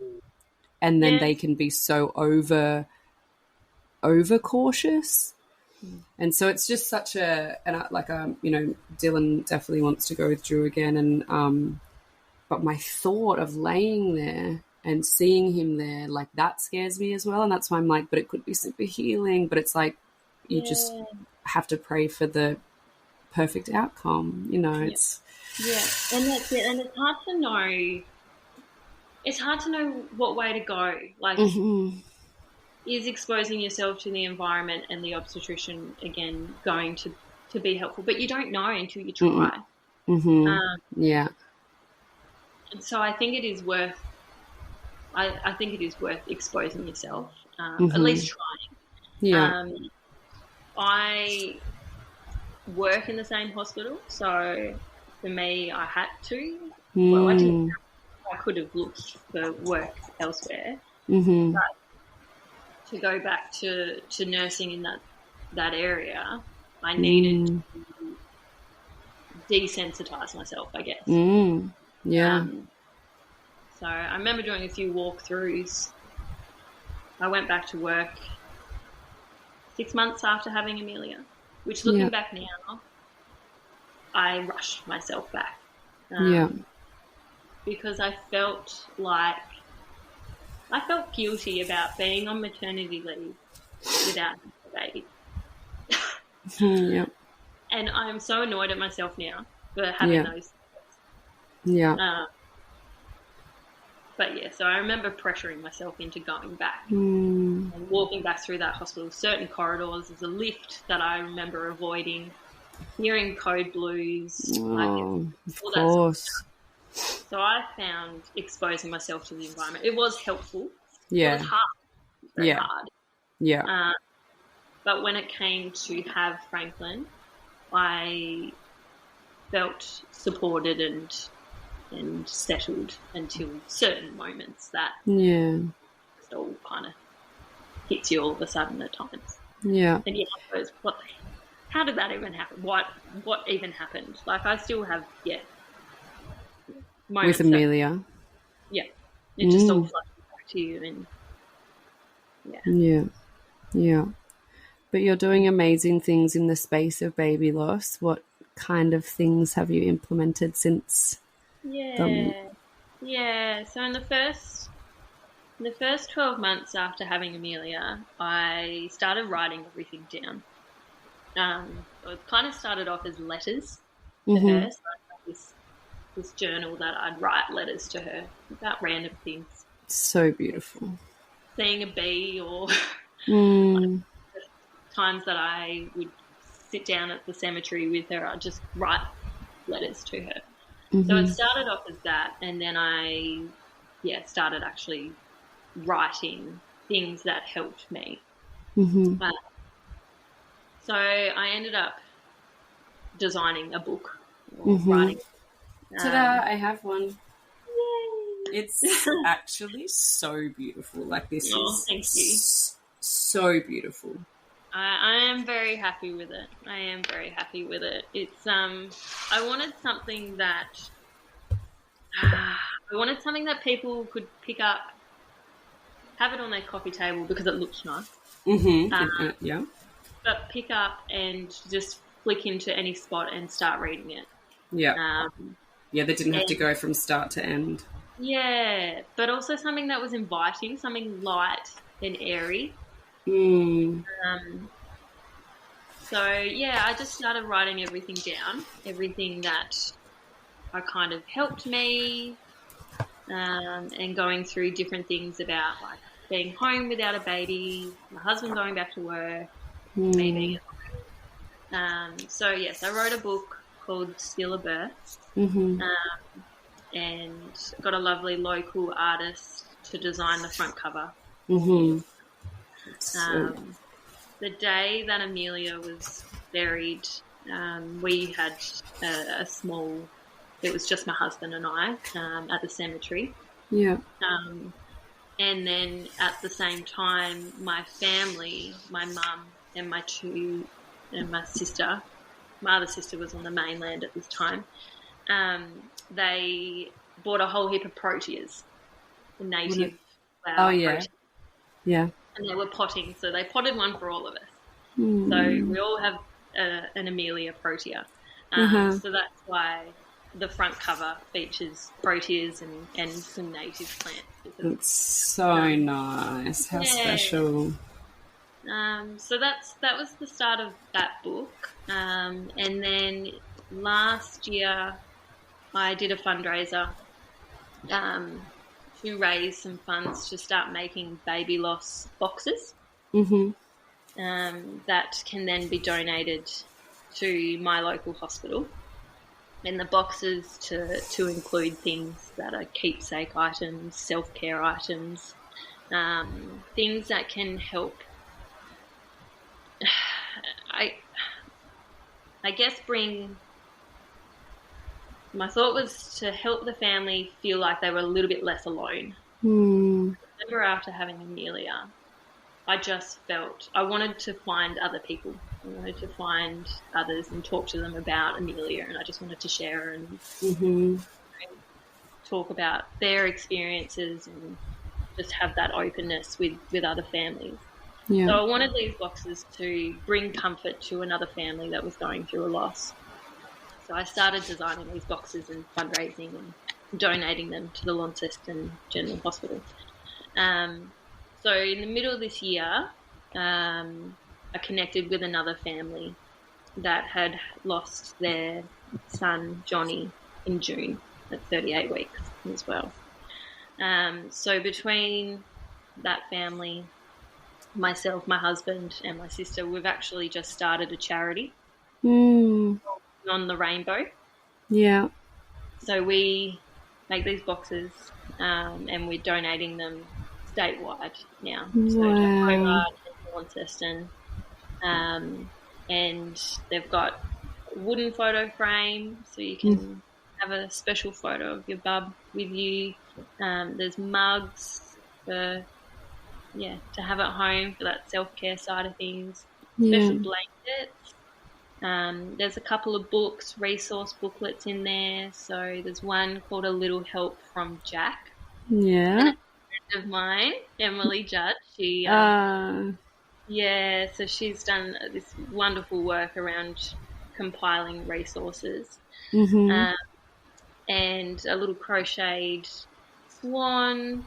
A: and then they can be so over cautious. And so it's just such Dylan definitely wants to go with Drew again. And, but my thought of laying there and seeing him there, like that scares me as well. And that's why I'm like, but it could be super healing, but it's like, you just have to pray for the perfect outcome, it's.
B: Yeah. And that's it. And it's hard to know what way to go. Like, is exposing yourself to the environment and the obstetrician again going to be helpful? But you don't know until you try.
A: Yeah.
B: And so I think it is worth. I think it is worth exposing yourself, at least trying.
A: Yeah.
B: I work in the same hospital, so for me, I had to. Well, I didn't. I could have looked for work elsewhere, but to go back to nursing in that area, I needed to desensitize myself, I guess. So I remember doing a few walkthroughs. I went back to work 6 months after having Amelia, which looking back now, I rushed myself back. Because I felt guilty about being on maternity leave without a baby. And I'm so annoyed at myself now for having those thoughts. But so I remember pressuring myself into going back and walking back through that hospital. Certain corridors, there's a lift that I remember avoiding, hearing code blues.
A: Of course.
B: So I found exposing myself to the environment. It was helpful.
A: Yeah.
B: It was hard. very
A: Yeah.
B: hard.
A: Yeah.
B: But when it came to have Franklin, I felt supported and settled until certain moments that just all kind of hits you all of a sudden at times.
A: Yeah.
B: And yeah, I suppose, how did that even happen? What even happened? Like, I still have, moments
A: With Amelia.
B: it just all flashes back to you, and
A: Yeah. But you're doing amazing things in the space of baby loss. What kind of things have you implemented since?
B: So in the first 12 months after having Amelia, I started writing everything down. It kind of started off as letters to her. So I had this journal that I'd write letters to her about random things.
A: So beautiful.
B: Seeing a bee, or times that I would sit down at the cemetery with her, I'd just write letters to her. So it started off as that, and then I started actually writing things that helped me. So I ended up designing a book, or writing.
A: Ta-da, I have one.
B: Yay.
A: It's actually so beautiful. Like, this is
B: thank you.
A: So beautiful.
B: I am very happy with it. It's I wanted something that people could pick up, have it on their coffee table because it looks nice. But pick up and just flick into any spot and start reading it.
A: Yeah. They didn't have to go from start to end.
B: Yeah, but also something that was inviting, something light and airy. So I just started writing everything down, everything that kind of helped me, and going through different things about, like, being home without a baby, my husband going back to work, me being at home. So yes, I wrote a book called Still a Birth, and got a lovely local artist to design the front cover. The day that Amelia was buried, we had a small, it was just my husband and I at the cemetery.
A: Yeah.
B: And then at the same time, my family, my mum and my sister, my other sister was on the mainland at this time, they bought a whole heap of proteas, the native flower proteas.
A: Yeah.
B: And they were potting, so they potted one for all of us. So we all have an Amelia protea. So that's why the front cover features proteas and some native plants.
A: It's so nice. How special.
B: So that was the start of that book. And then last year I did a fundraiser to raise some funds to start making baby loss boxes that can then be donated to my local hospital. And the boxes to include things that are keepsake items, self-care items, things that can help, I guess my thought was to help the family feel like they were a little bit less alone. I remember after having Amelia, I just felt I wanted to find other people. I wanted to find others and talk to them about Amelia, and I just wanted to share and talk about their experiences and just have that openness with other families. Yeah. So I wanted these boxes to bring comfort to another family that was going through a loss. So I started designing these boxes and fundraising and donating them to the Launceston General Hospital. So in the middle of this year, I connected with another family that had lost their son, Johnny, in June at 38 weeks as well. So between that family, myself, my husband and my sister, we've actually just started a charity on the rainbow.
A: Yeah.
B: So we make these boxes and we're donating them statewide now.
A: Wow.
B: So Hobart and Launceston. And they've got a wooden photo frame so you can have a special photo of your bub with you. There's mugs to have at home for that self-care side of things. Special blankets. There's a couple of books, resource booklets in there. So there's one called A Little Help from Jack.
A: Yeah.
B: And a friend of mine, Emily Judd, she so she's done this wonderful work around compiling resources. And a little crocheted swan.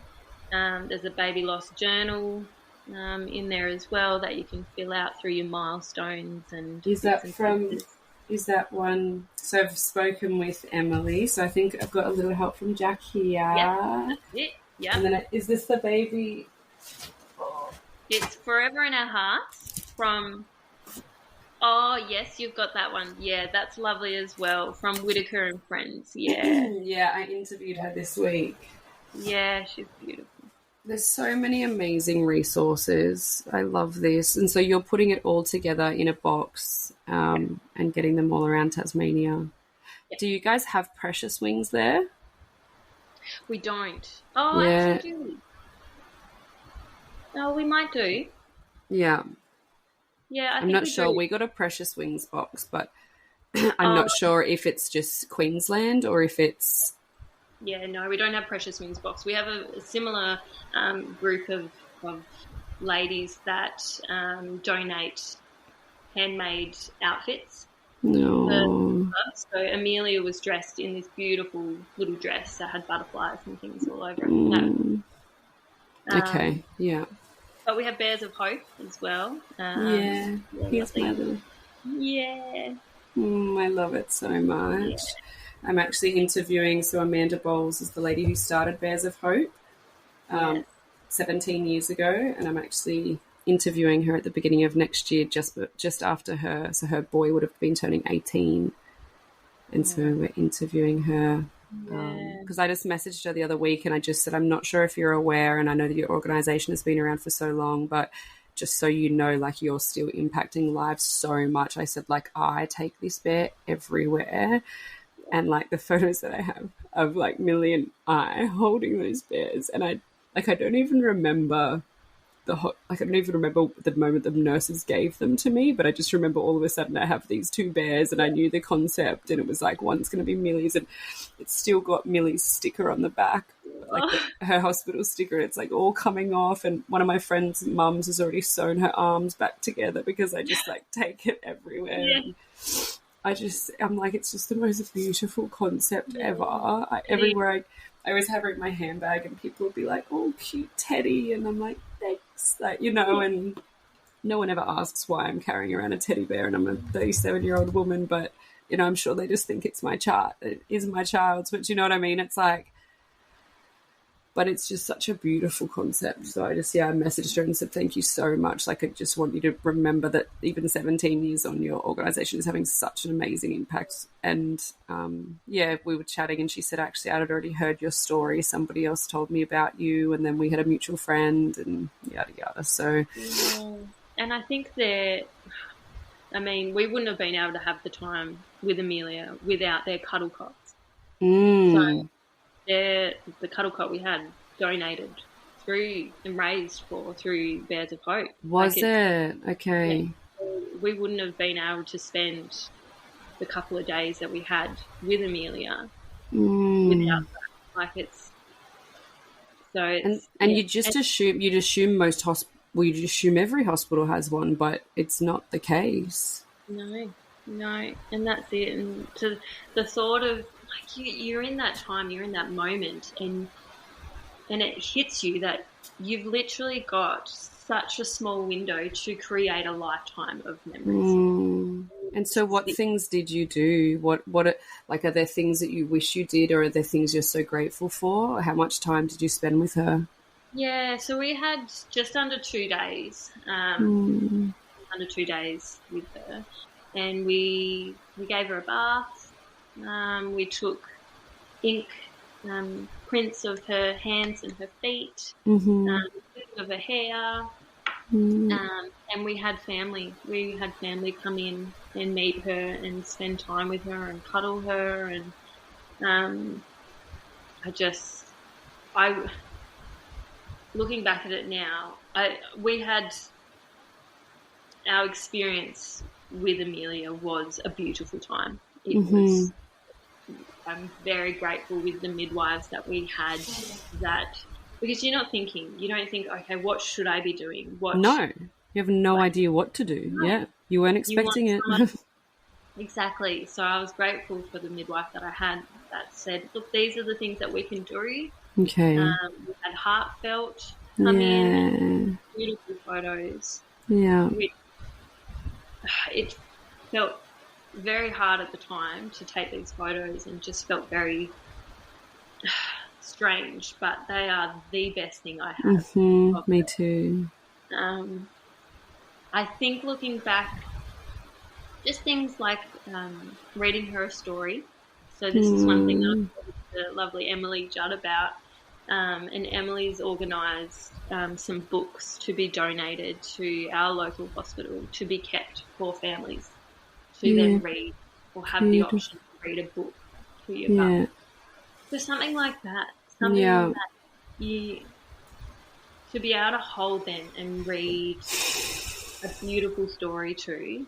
B: There's a baby loss journal in there as well that you can fill out through your milestones. And is
A: that one? So I've spoken with Emily, so I think I've got A Little Help from Jack here.
B: Yeah, that's it. Yeah.
A: And then is this the baby?
B: It's Forever in Our Hearts from... Oh, yes, you've got that one. Yeah, that's lovely as well, from Whitaker and Friends. Yeah.
A: Yeah, I interviewed her this week.
B: Yeah, she's beautiful.
A: There's so many amazing resources. I love this. And so you're putting it all together in a box and getting them all around Tasmania. Yeah. Do you guys have precious wings there?
B: We don't. Oh, actually do we? Oh, we might do.
A: Yeah.
B: Yeah,
A: I'm not sure. We got a precious wings box, but I'm not sure if it's just Queensland or if it's...
B: Yeah, no, we don't have precious wings box. We have a similar group of ladies that donate handmade outfits.
A: No.
B: So Amelia was dressed in this beautiful little dress that had butterflies and things all over it.
A: Okay, yeah.
B: But we have Bears of Hope as well.
A: Here's my little...
B: Yeah.
A: I love it so much. Yeah. I'm actually interviewing, so Amanda Bowles is the lady who started Bears of Hope 17 years ago, and I'm actually interviewing her at the beginning of next year, just after her. So her boy would have been turning 18, and so we're interviewing her. Because I just messaged her the other week and I just said, I'm not sure if you're aware, and I know that your organisation has been around for so long, but just so you know, like, you're still impacting lives so much. I said, like, I take this bear everywhere, and like the photos that I have of like Millie and I holding those bears, and I don't even remember I don't even remember the moment the nurses gave them to me, but I just remember all of a sudden I have these two bears, and I knew the concept, and it was like, one's going to be Millie's, and it's still got Millie's sticker on the back, like her hospital sticker. It's like all coming off, and one of my friend's mums has already sewn her arms back together because I just like take it everywhere. Yeah. I'm like, it's just the most beautiful concept ever. Everywhere I always have it in my handbag, and people would be like, oh, cute teddy, and I'm like, thanks, like, you know, and no one ever asks why I'm carrying around a teddy bear, and I'm a 37-year-old woman, but, you know, I'm sure they just think it's my child. It is my child's, but you know what I mean? It's like, but it's just such a beautiful concept. So I messaged her and said, thank you so much. Like, I just want you to remember that even 17 years on, your organisation is having such an amazing impact. And, we were chatting, and she said, actually, I had already heard your story. Somebody else told me about you, and then we had a mutual friend, and yada, yada. So...
B: And I think we wouldn't have been able to have the time with Amelia without their cuddle cots. So the cuddle cot we had donated through and raised through Bears of Hope.
A: Was it? Okay.
B: Yeah, we wouldn't have been able to spend the couple of days that we had with Amelia without that. Like, it's so.
A: And you'd assume most you'd assume every hospital has one, but it's not the case.
B: No, and that's it. And to the thought of, like, you're in that time, you're in that moment, and it hits you that you've literally got such a small window to create a lifetime of memories.
A: And so what things did you do? Are there things that you wish you did, or are there things you're so grateful for? How much time did you spend with her?
B: Yeah, so we had just under 2 days, under 2 days with her, and we gave her a bath. We took ink prints of her hands and her feet, of her hair. And we had family. We had family come in and meet her and spend time with her and cuddle her. And looking back at it now, we had our experience with Amelia was a beautiful time. It was. I'm very grateful with the midwives that we had that. Because you don't think, okay, what should I be doing?
A: No, you have no idea what to do. No. Yeah, you weren't expecting it.
B: Exactly. So I was grateful for the midwife that I had that said, look, these are the things that we can do.
A: Okay.
B: We had heartfelt come in, beautiful photos.
A: Yeah.
B: It felt very hard at the time to take these photos and just felt very strange, but they are the best thing I have.
A: Me too.
B: I think looking back, just things like reading her a story. So this is one thing that I talked to the lovely Emily Judd about, and Emily's organised some books to be donated to our local hospital to be kept for families to then read or have the option to read a book to your mum. So something like that. Something that you to be able to hold them and read a beautiful story to.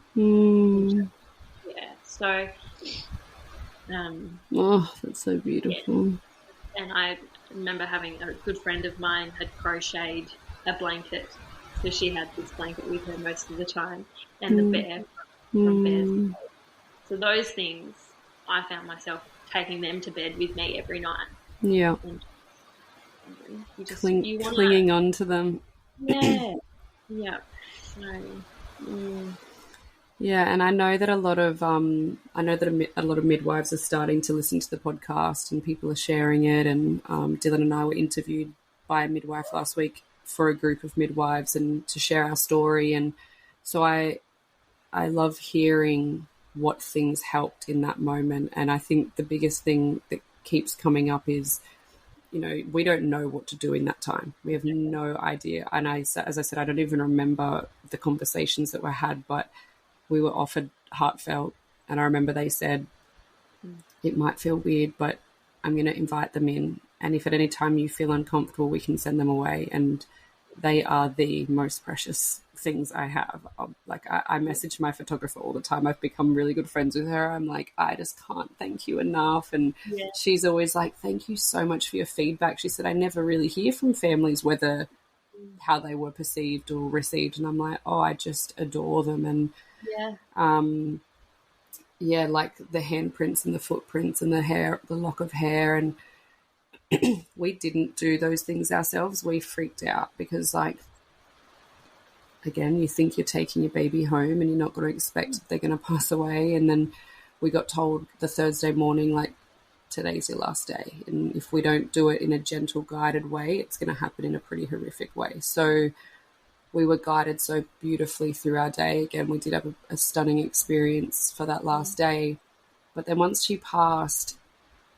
B: So
A: that's so beautiful.
B: And I remember having a good friend of mine had crocheted a blanket, so she had this blanket with her most of the time, and the bear from Bear's. So those things, I found myself taking them to bed with me every night.
A: Yeah.
B: And you just
A: clinging on to them.
B: Yeah. Yeah. So,
A: yeah, and I know that a lot of midwives are starting to listen to the podcast, and people are sharing it. And Dylan and I were interviewed by a midwife last week for a group of midwives, and to share our story. And so I love hearing what things helped in that moment. And I think the biggest thing that keeps coming up is, we don't know what to do in that time. We have no idea. And as I said, I don't even remember the conversations that were had, but we were offered heartfelt. And I remember they said, it might feel weird, but I'm going to invite them in. And if at any time you feel uncomfortable, we can send them away. And they are the most precious things I have. I message my photographer all the time. I've become really good friends with her. I'm like, I just can't thank you enough. And she's always like, thank you so much for your feedback. She said, I never really hear from families whether how they were perceived or received. And I'm like, I just adore them. And like the handprints and the footprints and the hair, the lock of hair. And we didn't do those things ourselves. We freaked out because, again, you think you're taking your baby home and you're not going to expect that they're going to pass away. And then we got told the Thursday morning, today's your last day. And if we don't do it in a gentle, guided way, it's going to happen in a pretty horrific way. So we were guided so beautifully through our day. Again, we did have a stunning experience for that last day. But then once she passed,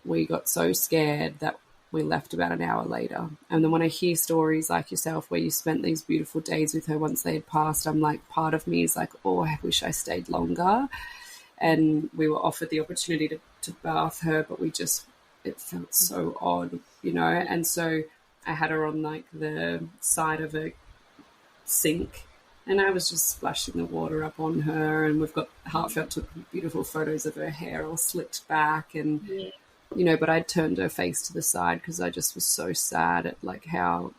A: we got so scared that we left about an hour later. And then when I hear stories like yourself where you spent these beautiful days with her once they had passed, I'm like, part of me is like, I wish I stayed longer. And we were offered the opportunity to bath her, but it felt so odd, And so I had her on the side of a sink, and I was just splashing the water up on her. And we've got heartfelt, took beautiful photos of her hair all slicked back, and but I turned her face to the side because I just was so sad at how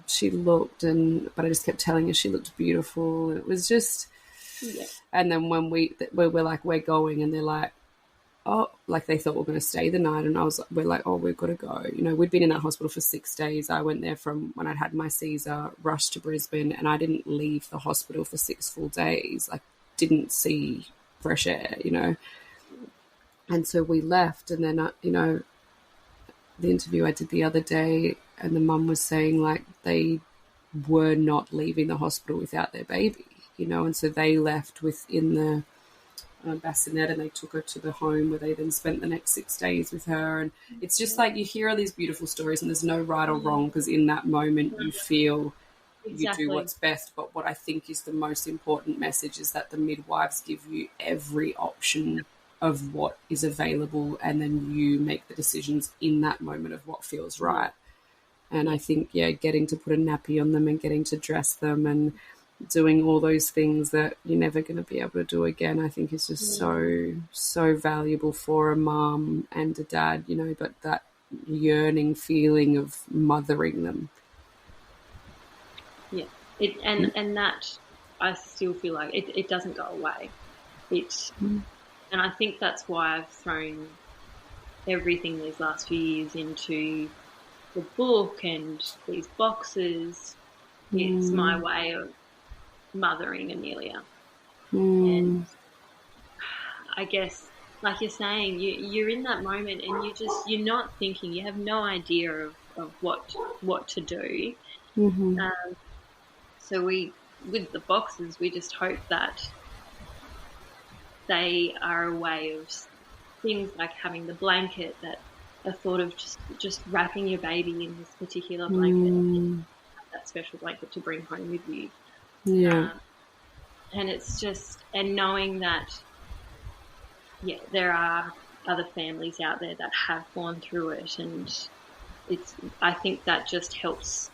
A: she looked, but I just kept telling her she looked beautiful. It was just, and then when we were like, we're going, and they're like, they thought we're going to stay the night, and we're like, we've got to go. We'd been in that hospital for 6 days. I went there from when I'd had my Caesar, rushed to Brisbane, and I didn't leave the hospital for 6 full days. Didn't see fresh air, And so we left, and then, the interview I did the other day, and the mum was saying, they were not leaving the hospital without their baby, and so they left within bassinet, and they took her to the home where they then spent the next 6 days with her. And it's just like you hear all these beautiful stories, and there's no right or wrong, because in that moment you feel you do what's best. But what I think is the most important message is that the midwives give you every option of what is available, and then you make the decisions in that moment of what feels right. And I think, getting to put a nappy on them and getting to dress them and doing all those things that you're never going to be able to do again, I think is just so valuable for a mom and a dad, but that yearning feeling of mothering them.
B: Yeah. And that, I still feel like it doesn't go away. And I think that's why I've thrown everything these last few years into the book and these boxes. It's my way of mothering Amelia. And I guess, like you're saying, you're in that moment and you're not thinking, you have no idea of what to do. So with the boxes, we just hope that they are a way of things like having the blanket, that a thought of just wrapping your baby in this particular blanket, that special blanket to bring home with you. And it's just, and knowing that, there are other families out there that have gone through it, and I think that just helps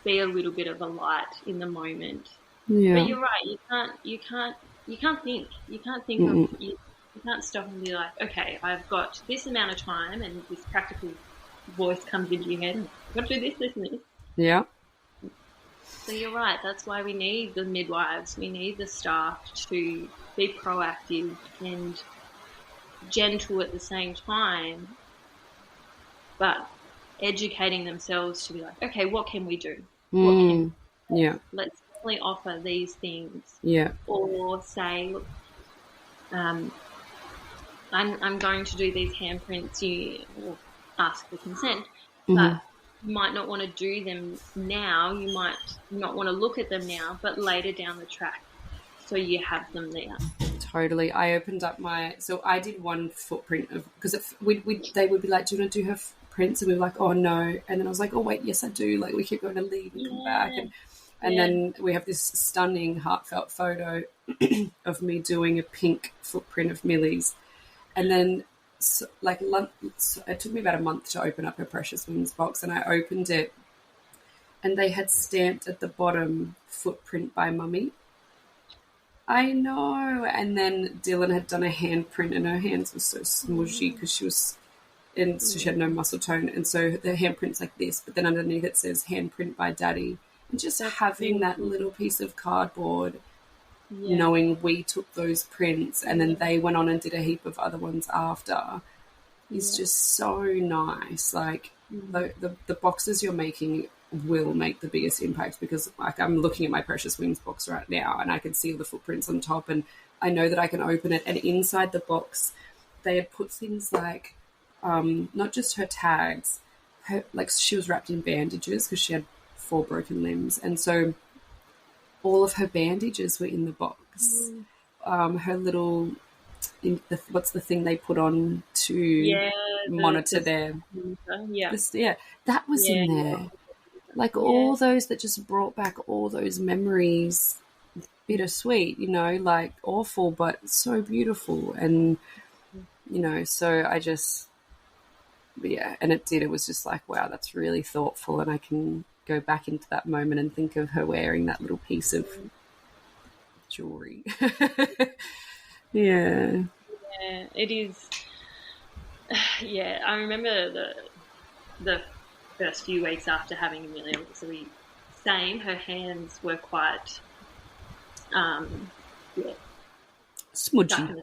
B: be a little bit of a light in the moment. But you're right, you can't think. You can't think of, you can't stop and be like, okay, I've got this amount of time, and this practical voice comes into your head, I've got to do this, and this.
A: Yeah.
B: So you're right, that's why we need the midwives, we need the staff to be proactive and gentle at the same time, but educating themselves to be like, okay, what can we do? Let's definitely offer these things. Or say, look, I'm going to do these handprints, you ask for consent, but you might not want to do them now, you might not want to look at them now, but later down the track, so you have them there.
A: Totally. I opened up so I did one footprint because they would be like, do you want to do her prints? And we were like, oh no. And then I was like, oh wait, yes I do. Like we keep going to leave and come back. And then we have this stunning heartfelt photo of me doing a pink footprint of Millie's. And then it took me about a month to open up her Precious Wings box, and I opened it and they had stamped at the bottom, footprint by Mummy. I know. And then Dylan had done a handprint, and her hands were so smushy because so she had no muscle tone. And so the handprint's like this, but then underneath it says handprint by Daddy. And just having that little piece of cardboard, knowing we took those prints and then they went on and did a heap of other ones after, is just so nice. Like the boxes you're making will make the biggest impact, because like I'm looking at my Precious Wings box right now and I can see all the footprints on top, and I know that I can open it, and inside the box they had put things like not just her tags, like she was wrapped in bandages because she had 4 broken limbs, and so all of her bandages were in the box. Her little what's the thing they put on to monitor their that was in there. Like all those that just brought back all those memories, bittersweet, like awful, but so beautiful. And, so I just, and it was just like, wow, that's really thoughtful. And I can go back into that moment and think of her wearing that little piece of jewelry. Yeah,
B: it is. Yeah, I remember the first few weeks after having Amelia, so her hands were quite,
A: smudgy.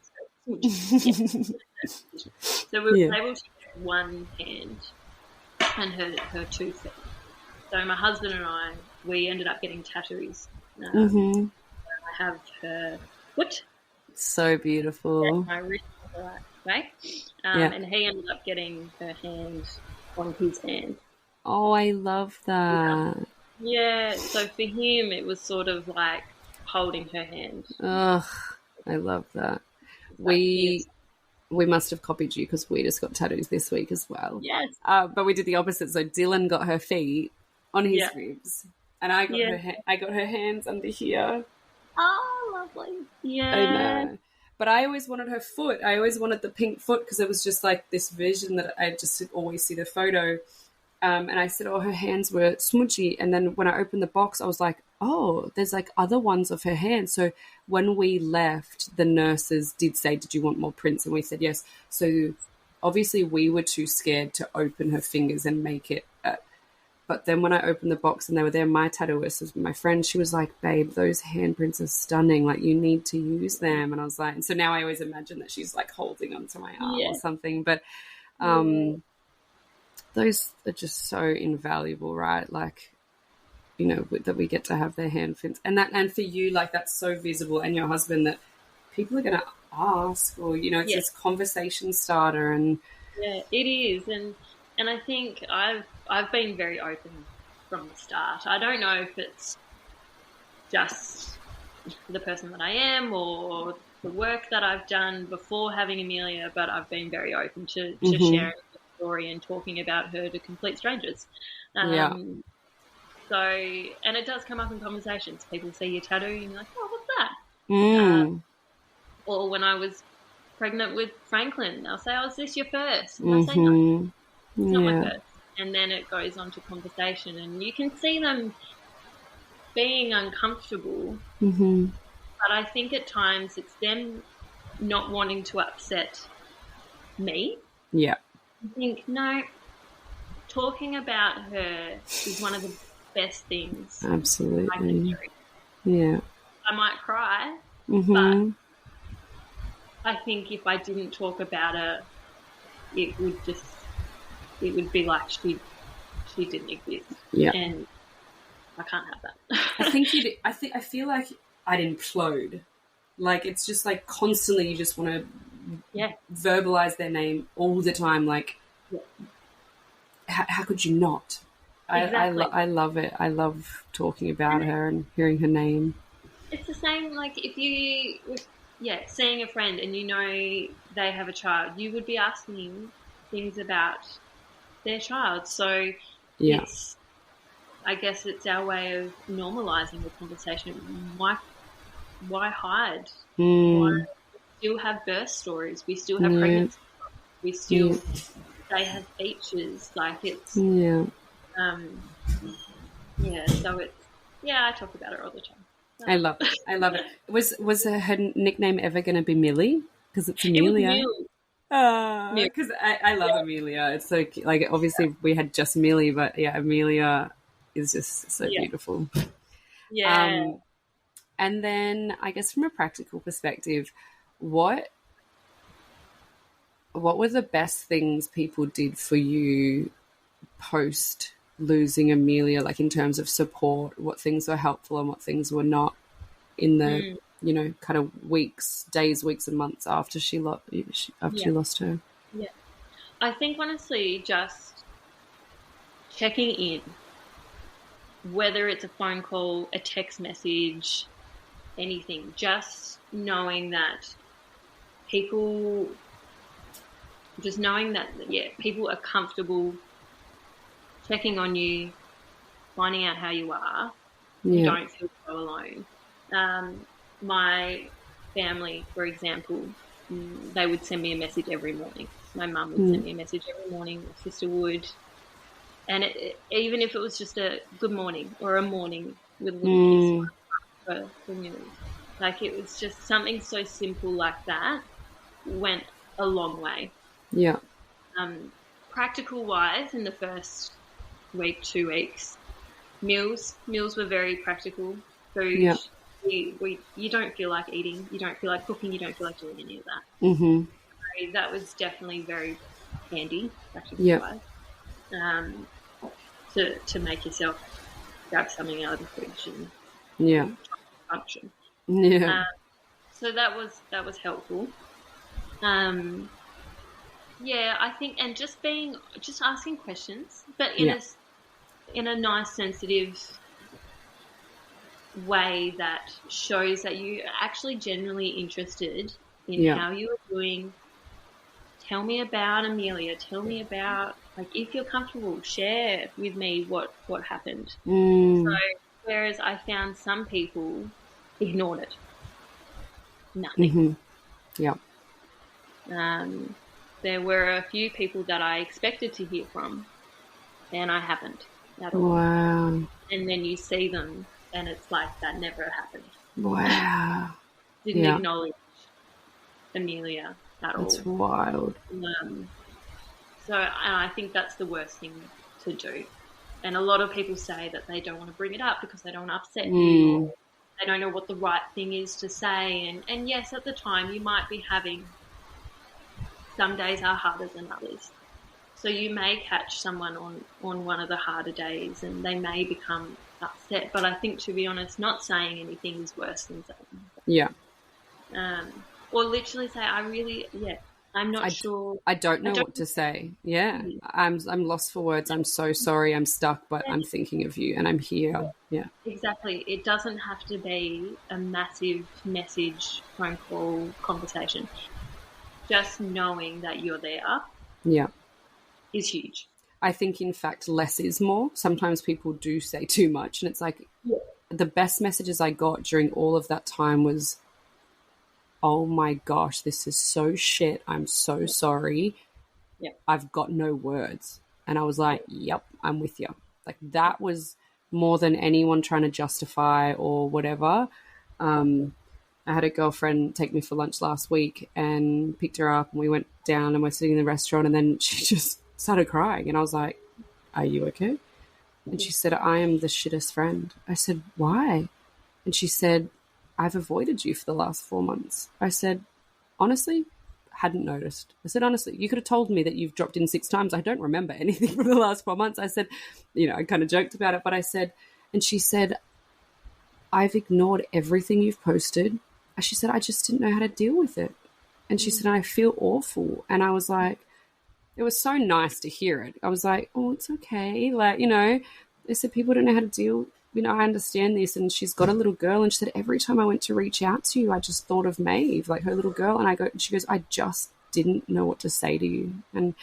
B: So we were able to get one hand and her 2 feet. So my husband and I, we ended up getting tattoos. I have her foot.
A: So beautiful.
B: My wrist the right way. And he ended up getting her hand on his hand.
A: Oh, I love that.
B: Yeah, so for him it was sort of like holding her hand.
A: Oh, I love that. we must have copied you because we just got tattoos this week as well.
B: Yes.
A: But we did the opposite. So Dylan got her feet on his ribs, and I got her hands under here.
B: Oh, lovely. Yeah.
A: I know. But I always wanted her foot. I always wanted the pink foot because it was just like this vision that I just always see the photo. And I said, oh, her hands were smoochy. And then when I opened the box, I was like, oh, there's like other ones of her hands. So when we left, the nurses did say, did you want more prints? And we said yes. So obviously we were too scared to open her fingers and make it. But then when I opened the box and they were there, my tattooist was my friend. She was like, babe, those handprints are stunning. Like, you need to use them. And I was like, and so now I always imagine that she's like holding onto my arm or something. But those are just so invaluable, right? Like, you know, that we get to have their handprints. And for you, like, that's so visible, and your husband, that people are going to ask, or, you know, it's this conversation starter. And
B: yeah, it is. And I think I've been very open from the start. I don't know if it's just the person that I am or the work that I've done before having Amelia, but I've been very open to sharing the story and talking about her to complete strangers. So, and it does come up in conversations. People see your tattoo and you're like, oh, what's that? Or when I was pregnant with Franklin, they'll say, oh, is this your first? And I say, no. It's not my first. And then it goes on to conversation, and you can see them being uncomfortable. But I think at times it's them not wanting to upset me. Yeah. I think, no, talking about her is one of the best things.
A: Absolutely.
B: I can do.
A: Yeah.
B: I might cry, but I think if I didn't talk about her, it would be like she didn't exist. Yeah. And I can't have that.
A: I feel like I'd implode. Like, it's just like constantly you just want to verbalize their name all the time. Like, how could you not? Exactly. I love it. I love talking about her and hearing her name.
B: It's the same, like, if you, seeing a friend and you know they have a child, you would be asking things about their child. So I guess it's our way of normalizing the conversation. Why hide? Why still have birth stories? We still have pregnancy. We still they have features. Like, it's so it's I talk about it all the time.
A: I love it. Was her nickname ever going to be Millie? Because it's Amelia.
B: It was
A: because I love Amelia. It's so, like, obviously we had just Millie, but Amelia is just so beautiful. Yeah. And then I guess from a practical perspective, what were the best things people did for you post losing Amelia, like in terms of support? What things were helpful and what things were not in the you know, kind of days, weeks and months after she lost her? Yeah.
B: I think honestly just checking in, whether it's a phone call, a text message, anything, just knowing that people are comfortable checking on you, finding out how you are. You don't feel so alone. My family, for example, they would send me a message every morning. My mum would send me a message every morning. My sister would. And even if it was just a good morning or a morning with a little kiss for news. Like, it was just something so simple like that went a long way. Yeah. Practical-wise, in the first week, 2 weeks, meals were very practical. Food. Yeah. You don't feel like eating, you don't feel like cooking, you don't feel like doing any of that. So that was definitely very handy, practical-wise, to make yourself grab something out of the fridge and function. Yeah. So that was helpful. I think, and just asking questions, but in a nice, sensitive way that shows that you're actually genuinely interested in how you were doing. Tell me about Amelia. Tell me about, like, if you're comfortable, share with me what happened. So whereas I found some people ignored it. Nothing.
A: Yeah.
B: There were a few people that I expected to hear from, and I haven't at all.
A: Wow.
B: And then you see them, and it's like that never happened.
A: Wow.
B: Didn't acknowledge Amelia at all.
A: That's wild.
B: So I think that's the worst thing to do. And a lot of people say that they don't want to bring it up because they don't want to upset you. Or they don't know what the right thing is to say. And yes, at the time you might be having, some days are harder than others. So you may catch someone on one of the harder days and they may become upset. But I think, to be honest, not saying anything is worse than saying.
A: Yeah.
B: Or literally say, I'm not sure.
A: I don't know what to say. Yeah. I'm lost for words. I'm so sorry. I'm stuck, but I'm thinking of you and I'm here. Yeah.
B: Exactly. It doesn't have to be a massive message, phone call, conversation. Just knowing that you're there is huge.
A: I think, in fact, less is more. Sometimes people do say too much, and it's like the best messages I got during all of that time was, oh my gosh, this is so shit. I'm so sorry.
B: Yeah.
A: I've got no words. And I was like, yep, I'm with you. Like, that was more than anyone trying to justify or whatever. I had a girlfriend take me for lunch last week and picked her up, and we went down and we're sitting in the restaurant, and then she just started crying. And I was like, are you okay? And she said, I am the shittest friend. I said, why? And she said, I've avoided you for the last 4 months. I said, honestly, hadn't noticed. I said, honestly, you could have told me that you've dropped in 6 times. I don't remember anything from the last 4 months. I said, I kind of joked about it, but I said, and she said, I've ignored everything you've posted. She said, I just didn't know how to deal with it. And she said, I feel awful. And I was like, it was so nice to hear it. I was like, oh, it's okay. Like, they said people don't know how to deal. I understand this. And she's got a little girl. And she said, every time I went to reach out to you, I just thought of Maeve, like her little girl. And she goes, I just didn't know what to say to you. And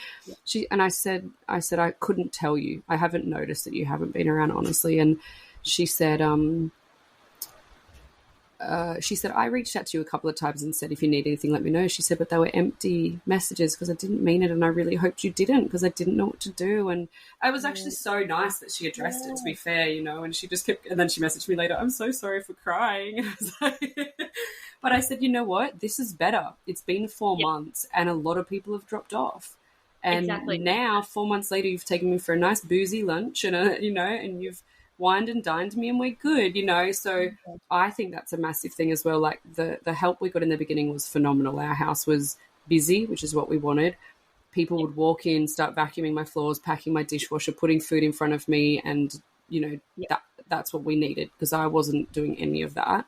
A: I said, I couldn't tell you. I haven't noticed that you haven't been around, honestly. And she said, I reached out to you a couple of times and said, if you need anything, let me know. She said, but they were empty messages because I didn't mean it, and I really hoped you didn't because I didn't know what to do. And it was actually so nice that she addressed it, to be fair, and she just kept, and then she messaged me later, I'm so sorry for crying. And I was like, but I said, you know what? This is better. It's been 4 months and a lot of people have dropped off. And now 4 months later, you've taken me for a nice boozy lunch and, and you've wined and dined me and we're good, so I think that's a massive thing as well. Like the help we got in the beginning was phenomenal. Our house was busy, which is what we wanted. People would walk in, start vacuuming my floors, packing my dishwasher, putting food in front of me, and that's what we needed because I wasn't doing any of that.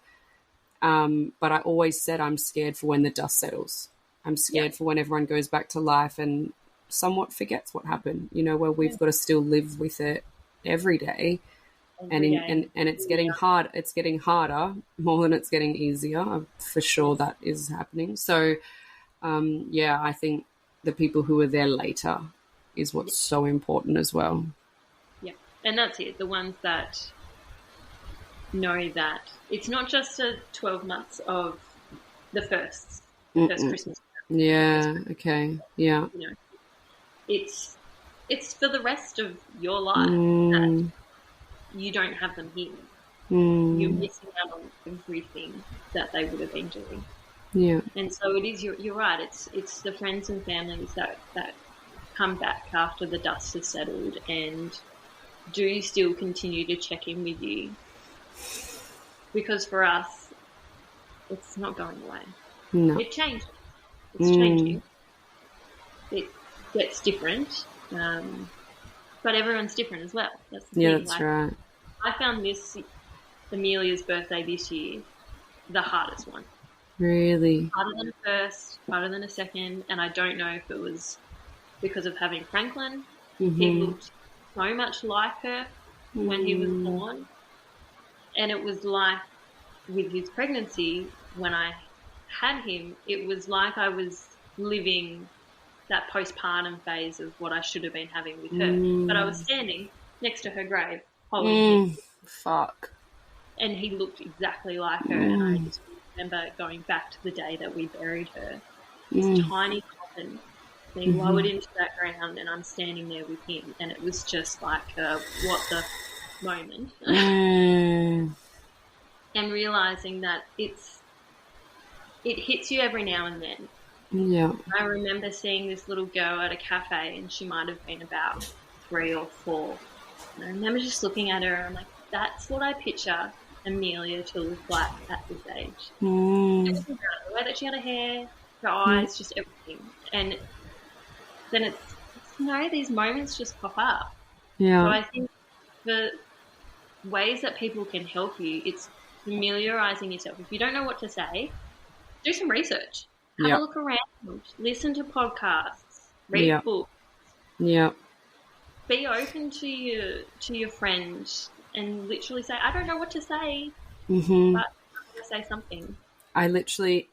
A: But I always said I'm scared for when the dust settles. I'm scared for when everyone goes back to life and somewhat forgets what happened, where we've got to still live with it every day. And it's getting hard. It's getting harder more than it's getting easier. For sure, that is happening. So, I think the people who are there later is what's so important as well.
B: Yeah, and that's it. The ones that know that it's not just a 12 months of the first Christmas.
A: Yeah. Okay. Yeah.
B: It's for the rest of your life that you don't have them here. You're missing out on everything that they would have been doing.
A: Yeah.
B: And so it is. You're right. It's the friends and families that come back after the dust has settled and do still continue to check in with you. Because for us, it's not going away.
A: No.
B: It changes. It's changing. It gets different. But everyone's different as well. That's the thing.
A: That's right.
B: I found Amelia's birthday this year, the hardest one.
A: Really?
B: Harder than a first, harder than a second, and I don't know if it was because of having Franklin. He looked so much like her when he was born. And it was like with his pregnancy, when I had him, it was like I was living that postpartum phase of what I should have been having with her. But I was standing next to her grave holding him.
A: Fuck.
B: And he looked exactly like her. And I just remember going back to the day that we buried her. This tiny coffin being lowered into that ground, and I'm standing there with him. And it was just like what the moment. And realising that it hits you every now and then.
A: Yeah.
B: I remember seeing this little girl at a cafe, and she might have been about 3 or 4. And I remember just looking at her, and I'm like, that's what I picture Amelia to look like at this age. Just the way that she had her hair, her eyes, just everything. And then it's these moments just pop up.
A: Yeah.
B: So I think the ways that people can help you, it's familiarising yourself. If you don't know what to say, do some research. Have a look around. Listen to podcasts. Read books.
A: Yeah.
B: Be open to your friends and literally say, I don't know what to say, but I'm going to say something.
A: I literally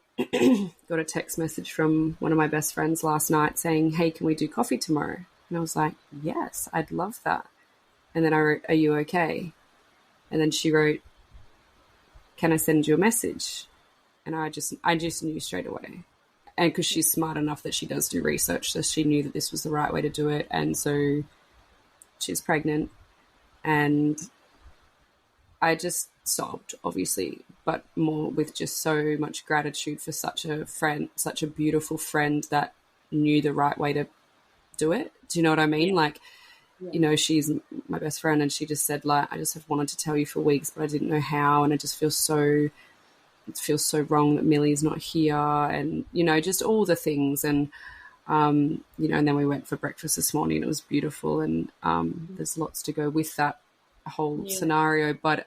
A: got a text message from one of my best friends last night saying, hey, can we do coffee tomorrow? And I was like, yes, I'd love that. And then I wrote, are you okay? And then she wrote, can I send you a message? And I just knew straight away. And because she's smart enough that she does do research, so she knew that this was the right way to do it. And so she's pregnant, and I just sobbed, obviously, but more with just so much gratitude for such a friend, such a beautiful friend that knew the right way to do it. Do you know what I mean? Like, you know, she's my best friend, and she just said, like, I just have wanted to tell you for weeks, but I didn't know how, and it feels so wrong that Millie's not here, and, you know, just all the things. And you know, and then we went for breakfast this morning, and it was beautiful, and there's lots to go with that whole scenario. But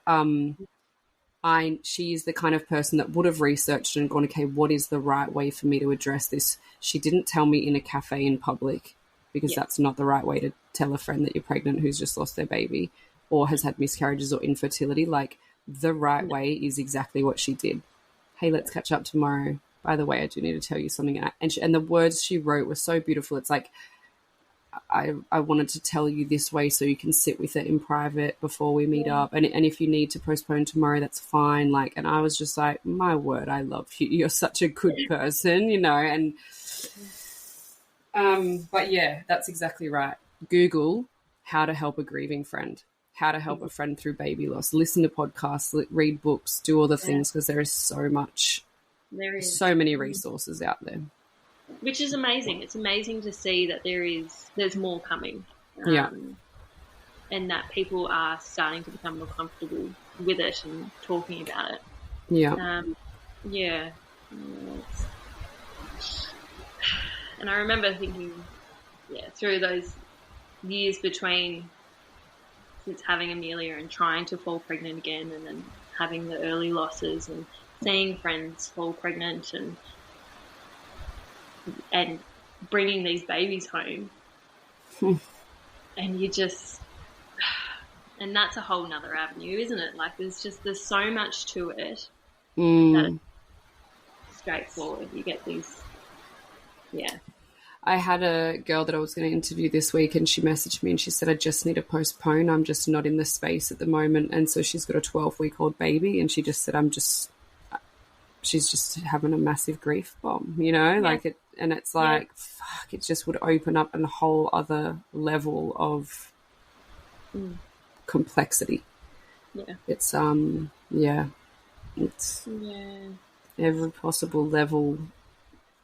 A: she's the kind of person that would have researched and gone, okay, what is the right way for me to address this? She didn't tell me in a cafe in public, because that's not the right way to tell a friend that you're pregnant who's just lost their baby or has had miscarriages or infertility. Like, the right way is exactly what she did. Hey, let's catch up tomorrow. By the way, I do need to tell you something. And the words she wrote were so beautiful. It's like, I wanted to tell you this way so you can sit with it in private before we meet up. And if you need to postpone tomorrow, that's fine. Like, and I was just like, my word, I love you. You're such a good person, you know. And but yeah, that's exactly right. Google how to help a grieving friend, how to help a friend through baby loss. Listen to podcasts, read books, do all the things, because there is so much.
B: There is
A: so many resources out there,
B: which is amazing. It's amazing to see that there's more coming, and that people are starting to become more comfortable with it and talking about it. And I remember thinking, through those years between since having Amelia and trying to fall pregnant again, and then having the early losses and seeing friends fall pregnant and bringing these babies home. And you just, and that's a whole nother avenue, isn't it? Like, there's so much to it that it's straightforward. You get these,
A: I had a girl that I was going to interview this week, and she messaged me and she said, I just need to postpone. I'm just not in the space at the moment. And so she's got a 12-week-old baby, and she just said, she's just having a massive grief bomb, you know, like it, and it's like, fuck, it just would open up a whole other level of complexity. It's it's every possible level.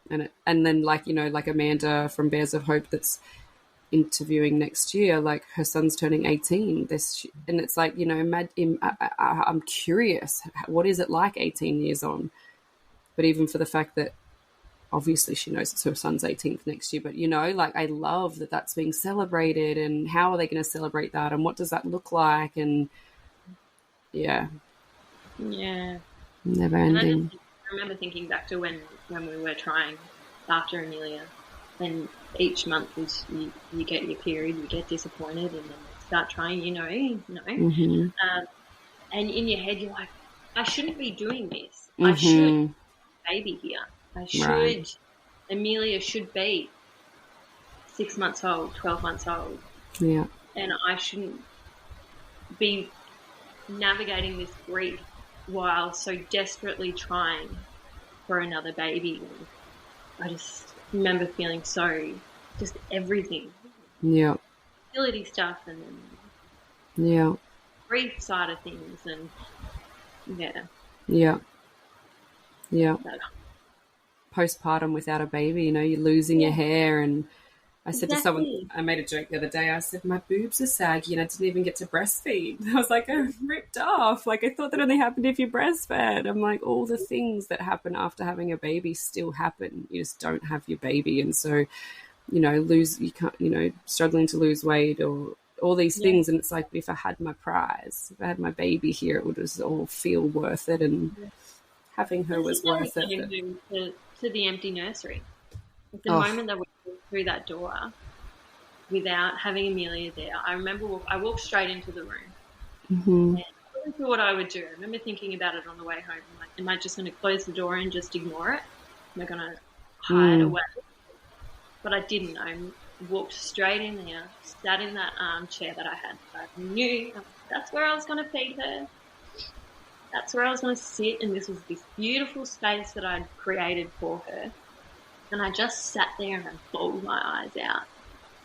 A: And then, like, you know, like Amanda from Bears of Hope that's interviewing next year, like, her son's turning 18 and it's like, you know, I'm curious, what is it like 18 years on? But even for the fact that obviously she knows it's her son's 18th next year, but, you know, like, I love that that's being celebrated, and how are they going to celebrate that, and what does that look like? And never ending.
B: I remember thinking back to when we were trying after Amelia, and each month is you get your period, you get disappointed, and then you start trying, and in your head you're like, I shouldn't be doing this. I should. baby here.
A: Right.
B: Amelia should be 6 months old, 12 months old.
A: Yeah.
B: And I shouldn't be navigating this grief while so desperately trying for another baby. I just remember feeling so, just everything.
A: Yeah.
B: Fertility stuff and
A: Yeah.
B: grief side of things and
A: Yeah. Postpartum without a baby, you're losing your hair. And I said to someone, I made a joke the other day, I said, my boobs are saggy and I didn't even get to breastfeed. I was like, I'm ripped off. Like, I thought that only happened if you breastfed. I'm like, all the things that happen after having a baby still happen. You just don't have your baby. And so, struggling to lose weight or all these things. And it's like, if I had my prize, if I had my baby here, it would just all feel worth it. And having her was worth it.
B: To the empty nursery. At the moment that we walked through that door without having Amelia there, I remember I walked straight into the room.
A: Mm-hmm.
B: And I wasn't sure what I would do. I remember thinking about it on the way home. Like, am I just going to close the door and just ignore it? Am I going to hide away? But I didn't. I walked straight in there, sat in that armchair that I had. I knew that's where I was going to feed her. That's where I was going to sit, and this was this beautiful space that I'd created for her. And I just sat there and I bawled my eyes out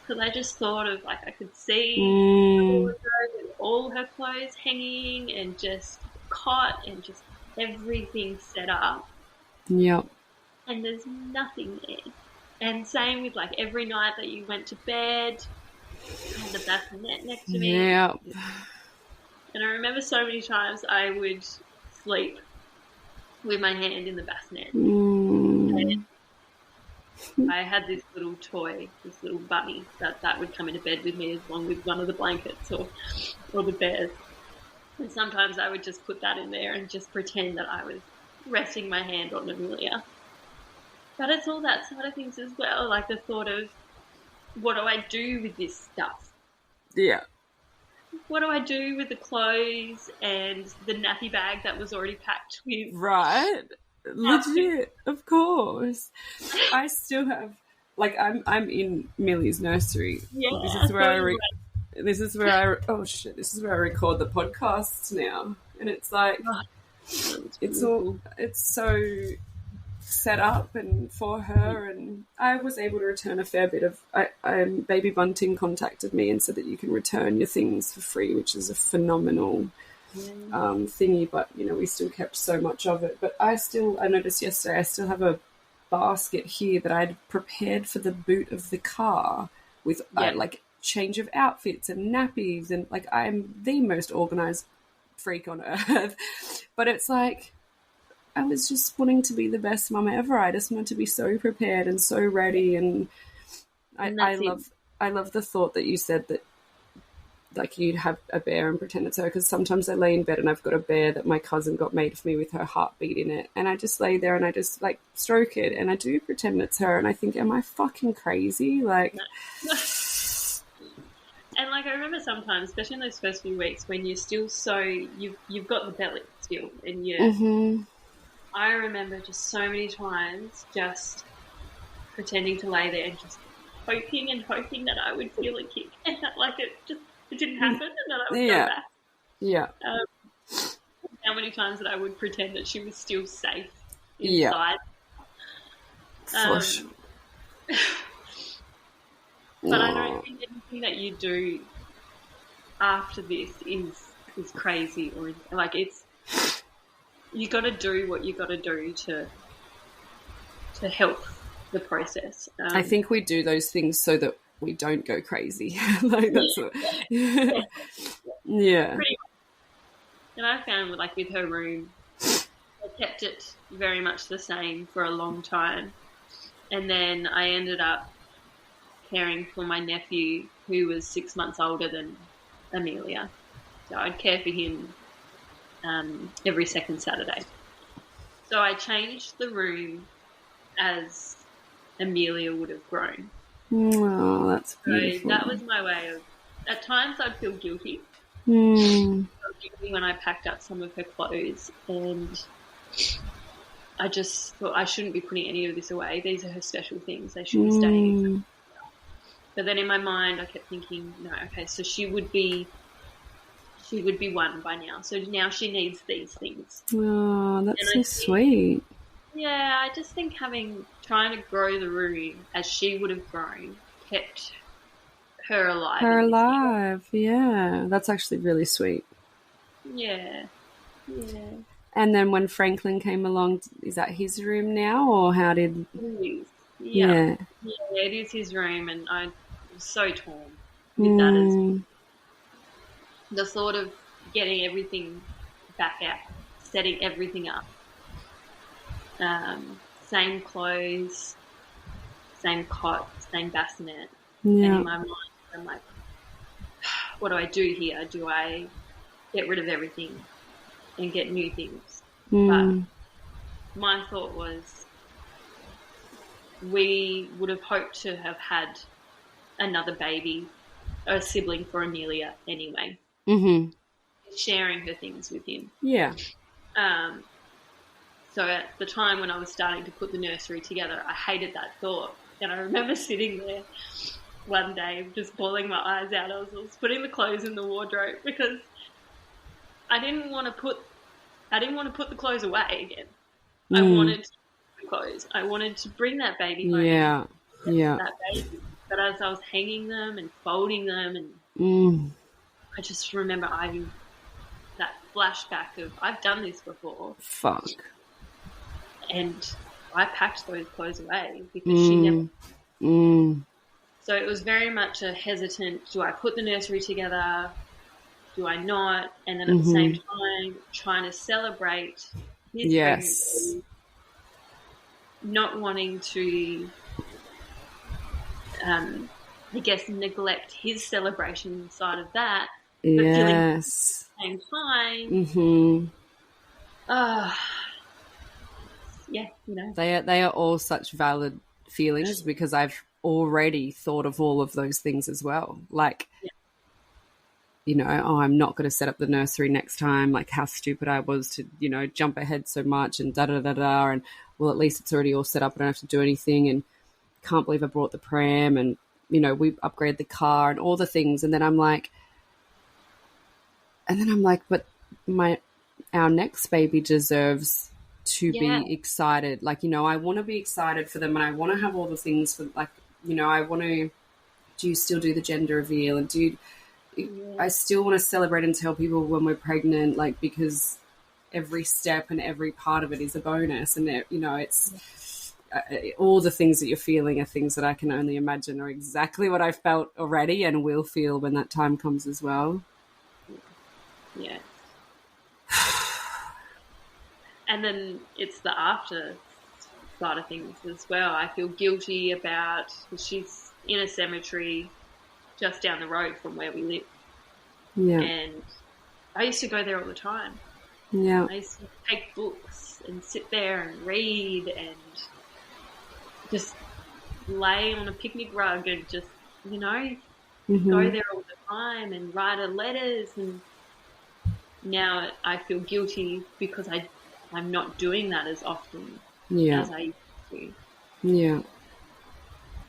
B: because I just thought of, like, I could see the wardrobe with all her clothes hanging and just cot and just everything set up.
A: Yep.
B: And there's nothing there. And same with, like, every night that you went to bed, I had the bassinet next to me.
A: Yep.
B: And I remember so many times I would sleep with my hand in the bassinet. And I had this little toy, this little bunny that would come into bed with me along with one of the blankets or the bears. And sometimes I would just put that in there and just pretend that I was resting my hand on Amelia. But it's all that side of things as well, like the thought of, what do I do with this stuff?
A: Yeah.
B: What do I do with the clothes and the nappy bag that was already packed with?
A: Right. Legit, of course. I still have, like, I'm in Millie's nursery.
B: Yeah.
A: This is where I record the podcasts now, and it's like it's so set up and for her, and I was able to return a fair bit of. Baby Bunting contacted me and said that you can return your things for free, which is a phenomenal thingy, but we still kept so much of it. But I noticed yesterday I still have a basket here that I'd prepared for the boot of the car with like change of outfits and nappies, and like I'm the most organized freak on earth. But it's like I was just wanting to be the best mum ever. I just wanted to be so prepared and so ready, and I love the thought that you said that, like, you'd have a bear and pretend it's her, because sometimes I lay in bed and I've got a bear that my cousin got made for me with her heartbeat in it, and I just lay there and I just like stroke it and I do pretend it's her, and I think, am I fucking crazy? Like,
B: and like I remember sometimes, especially in those first few weeks when you're still so you've got the belly still, and I remember just so many times just pretending to lay there and just hoping that I would feel a kick, and that like it didn't happen, and then I would go back. Yeah. How many times that I would pretend that she was still safe inside.
A: For sure.
B: But I don't think anything that you do after this is crazy, or like it's, you got to do what you got to do to help the process.
A: I think we do those things so that we don't go crazy. Like that's what. Yeah.
B: And I found, like, with her room, I kept it very much the same for a long time, and then I ended up caring for my nephew, who was 6 months older than Amelia. So I'd care for him every second Saturday. So I changed the room as Amelia would have grown.
A: Oh, that's beautiful.
B: So that was my way of, at times I'd feel guilty. I felt guilty when I packed up some of her clothes, and I just thought I shouldn't be putting any of this away. These are her special things. They should be staying. But then in my mind, I kept thinking, no, okay, so she would be one by now. So now she needs these things.
A: Oh, that's so sweet.
B: Yeah, I just think trying to grow the room as she would have grown kept her alive. Yeah,
A: that's actually really sweet.
B: Yeah.
A: And then when Franklin came along, is that his room now, or how did?
B: It is. Yeah, it is his room, and I was so torn with that as well. The thought of getting everything back out, setting everything up. Same clothes, same cot, same bassinet. And in my mind, I'm like, what do I do here? Do I get rid of everything and get new things? But my thought was we would have hoped to have had another baby, a sibling for Amelia anyway. Sharing her things with him.
A: Yeah.
B: So at the time when I was starting to put the nursery together, I hated that thought. And I remember sitting there one day just bawling my eyes out. I was putting the clothes in the wardrobe because I didn't want to put the clothes away again. I wanted to put the clothes. I wanted to bring that baby home.
A: Yeah.
B: That baby. But as I was hanging them and folding them, and I just remember that flashback of I've done this before.
A: Fuck.
B: And I packed those clothes away because she never. So it was very much a hesitant, do I put the nursery together? Do I not? And then at the same time, trying to celebrate his pregnancy, not wanting to, I guess, neglect his celebration side of that. But feeling at the same time,
A: they are all such valid feelings because I've already thought of all of those things as well. Like, I'm not going to set up the nursery next time. Like, how stupid I was to, jump ahead so much and da-da-da-da. And, well, at least it's already all set up. I don't have to do anything. And can't believe I brought the pram and, we upgraded the car and all the things. And then I'm like, but our next baby deserves to be excited. Like, I want to be excited for them and I want to have all the things for, like, I want to, do you still do the gender reveal? And I still want to celebrate and tell people when we're pregnant, like, because every step and every part of it is a bonus. And, it's all the things that you're feeling are things that I can only imagine are exactly what I felt already and will feel when that time comes as well.
B: Yeah. And then it's the after side of things as well. I feel guilty about, she's in a cemetery just down the road from where we live.
A: Yeah.
B: And I used to go there all the time.
A: Yeah.
B: I used to take books and sit there and read and just lay on a picnic rug and just, go there all the time and write her letters. And now I feel guilty because I'm not doing that as often as I used to.
A: Yeah.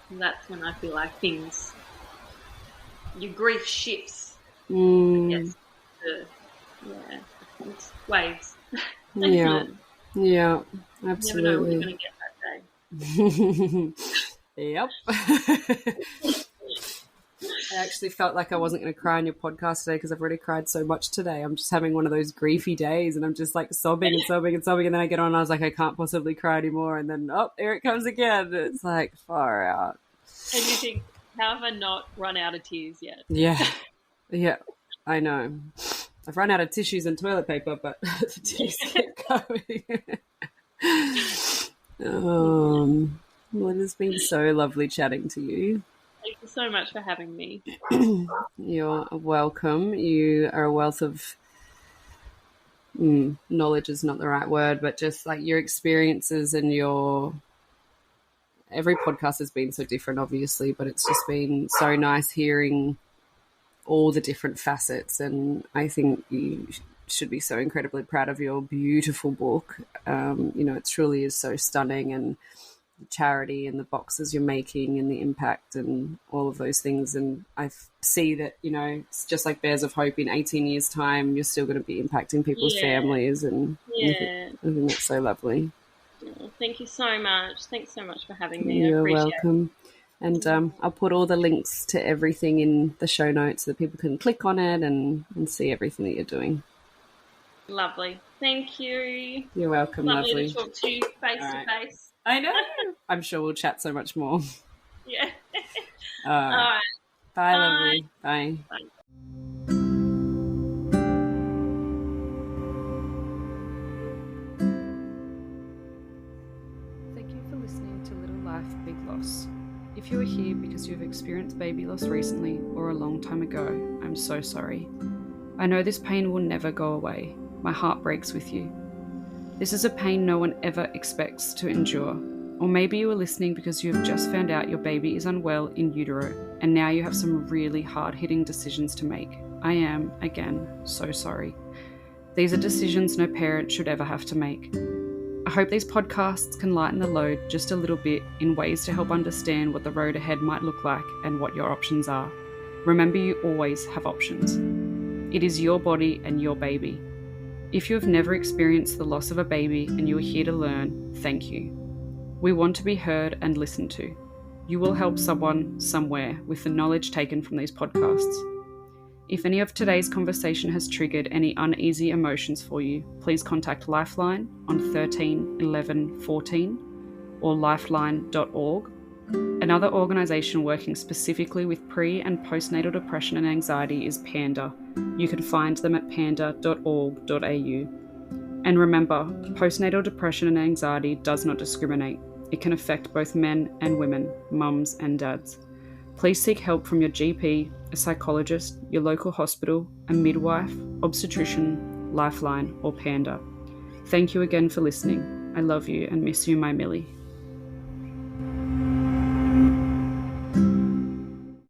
B: And that's when I feel like your grief shifts. Yes. It's waves.
A: Yeah. Yeah, absolutely.
B: You never know what you're going to get that day.
A: Yep. I actually felt like I wasn't going to cry on your podcast today because I've already cried so much today. I'm just having one of those griefy days and I'm just like sobbing and sobbing and sobbing. And then I get on and I was like, I can't possibly cry anymore. And then, here it comes again. It's like far out.
B: And you think, how have I not run out of tears yet?
A: Yeah. Yeah, I know. I've run out of tissues and toilet paper, but the tears keep coming. Well, it has been so lovely chatting to you.
B: Thank you so much for having me.
A: You're welcome. You are a wealth of knowledge is not the right word, but just like your experiences and every podcast has been so different, obviously, but it's just been so nice hearing all the different facets. And I think you should be so incredibly proud of your beautiful book. It truly is so stunning, and the charity and the boxes you're making and the impact and all of those things. And I see that, it's just like Bears of Hope, in 18 years' time, you're still going to be impacting people's families. And I think that's so lovely.
B: Oh, thank you so much. Thanks so much for having me.
A: You're welcome. And I'll put all the links to everything in the show notes so that people can click on it and see everything that you're doing.
B: Lovely. Thank you.
A: You're welcome.
B: Lovely to talk to you face to face.
A: I know. I'm sure we'll chat so much more.
B: Yeah.
A: All right. Bye, lovely. Bye.
B: Bye.
A: Thank you for listening to Little Life, Big Loss. If you are here because you have experienced baby loss recently or a long time ago, I'm so sorry. I know this pain will never go away. My heart breaks with you. This is a pain no one ever expects to endure. Or maybe you are listening because you have just found out your baby is unwell in utero, and now you have some really hard-hitting decisions to make. I am, again, so sorry. These are decisions no parent should ever have to make. I hope these podcasts can lighten the load just a little bit in ways to help understand what the road ahead might look like and what your options are. Remember, you always have options. It is your body and your baby. If you have never experienced the loss of a baby and you are here to learn, thank you. We want to be heard and listened to. You will help someone somewhere with the knowledge taken from these podcasts. If any of today's conversation has triggered any uneasy emotions for you, please contact Lifeline on 13 11 14 or lifeline.org. Another organisation working specifically with pre- and postnatal depression and anxiety is Panda. You can find them at panda.org.au. And remember, postnatal depression and anxiety does not discriminate. It can affect both men and women, mums and dads. Please seek help from your GP, a psychologist, your local hospital, a midwife, obstetrician, Lifeline, or Panda. Thank you again for listening. I love you and miss you, my Millie.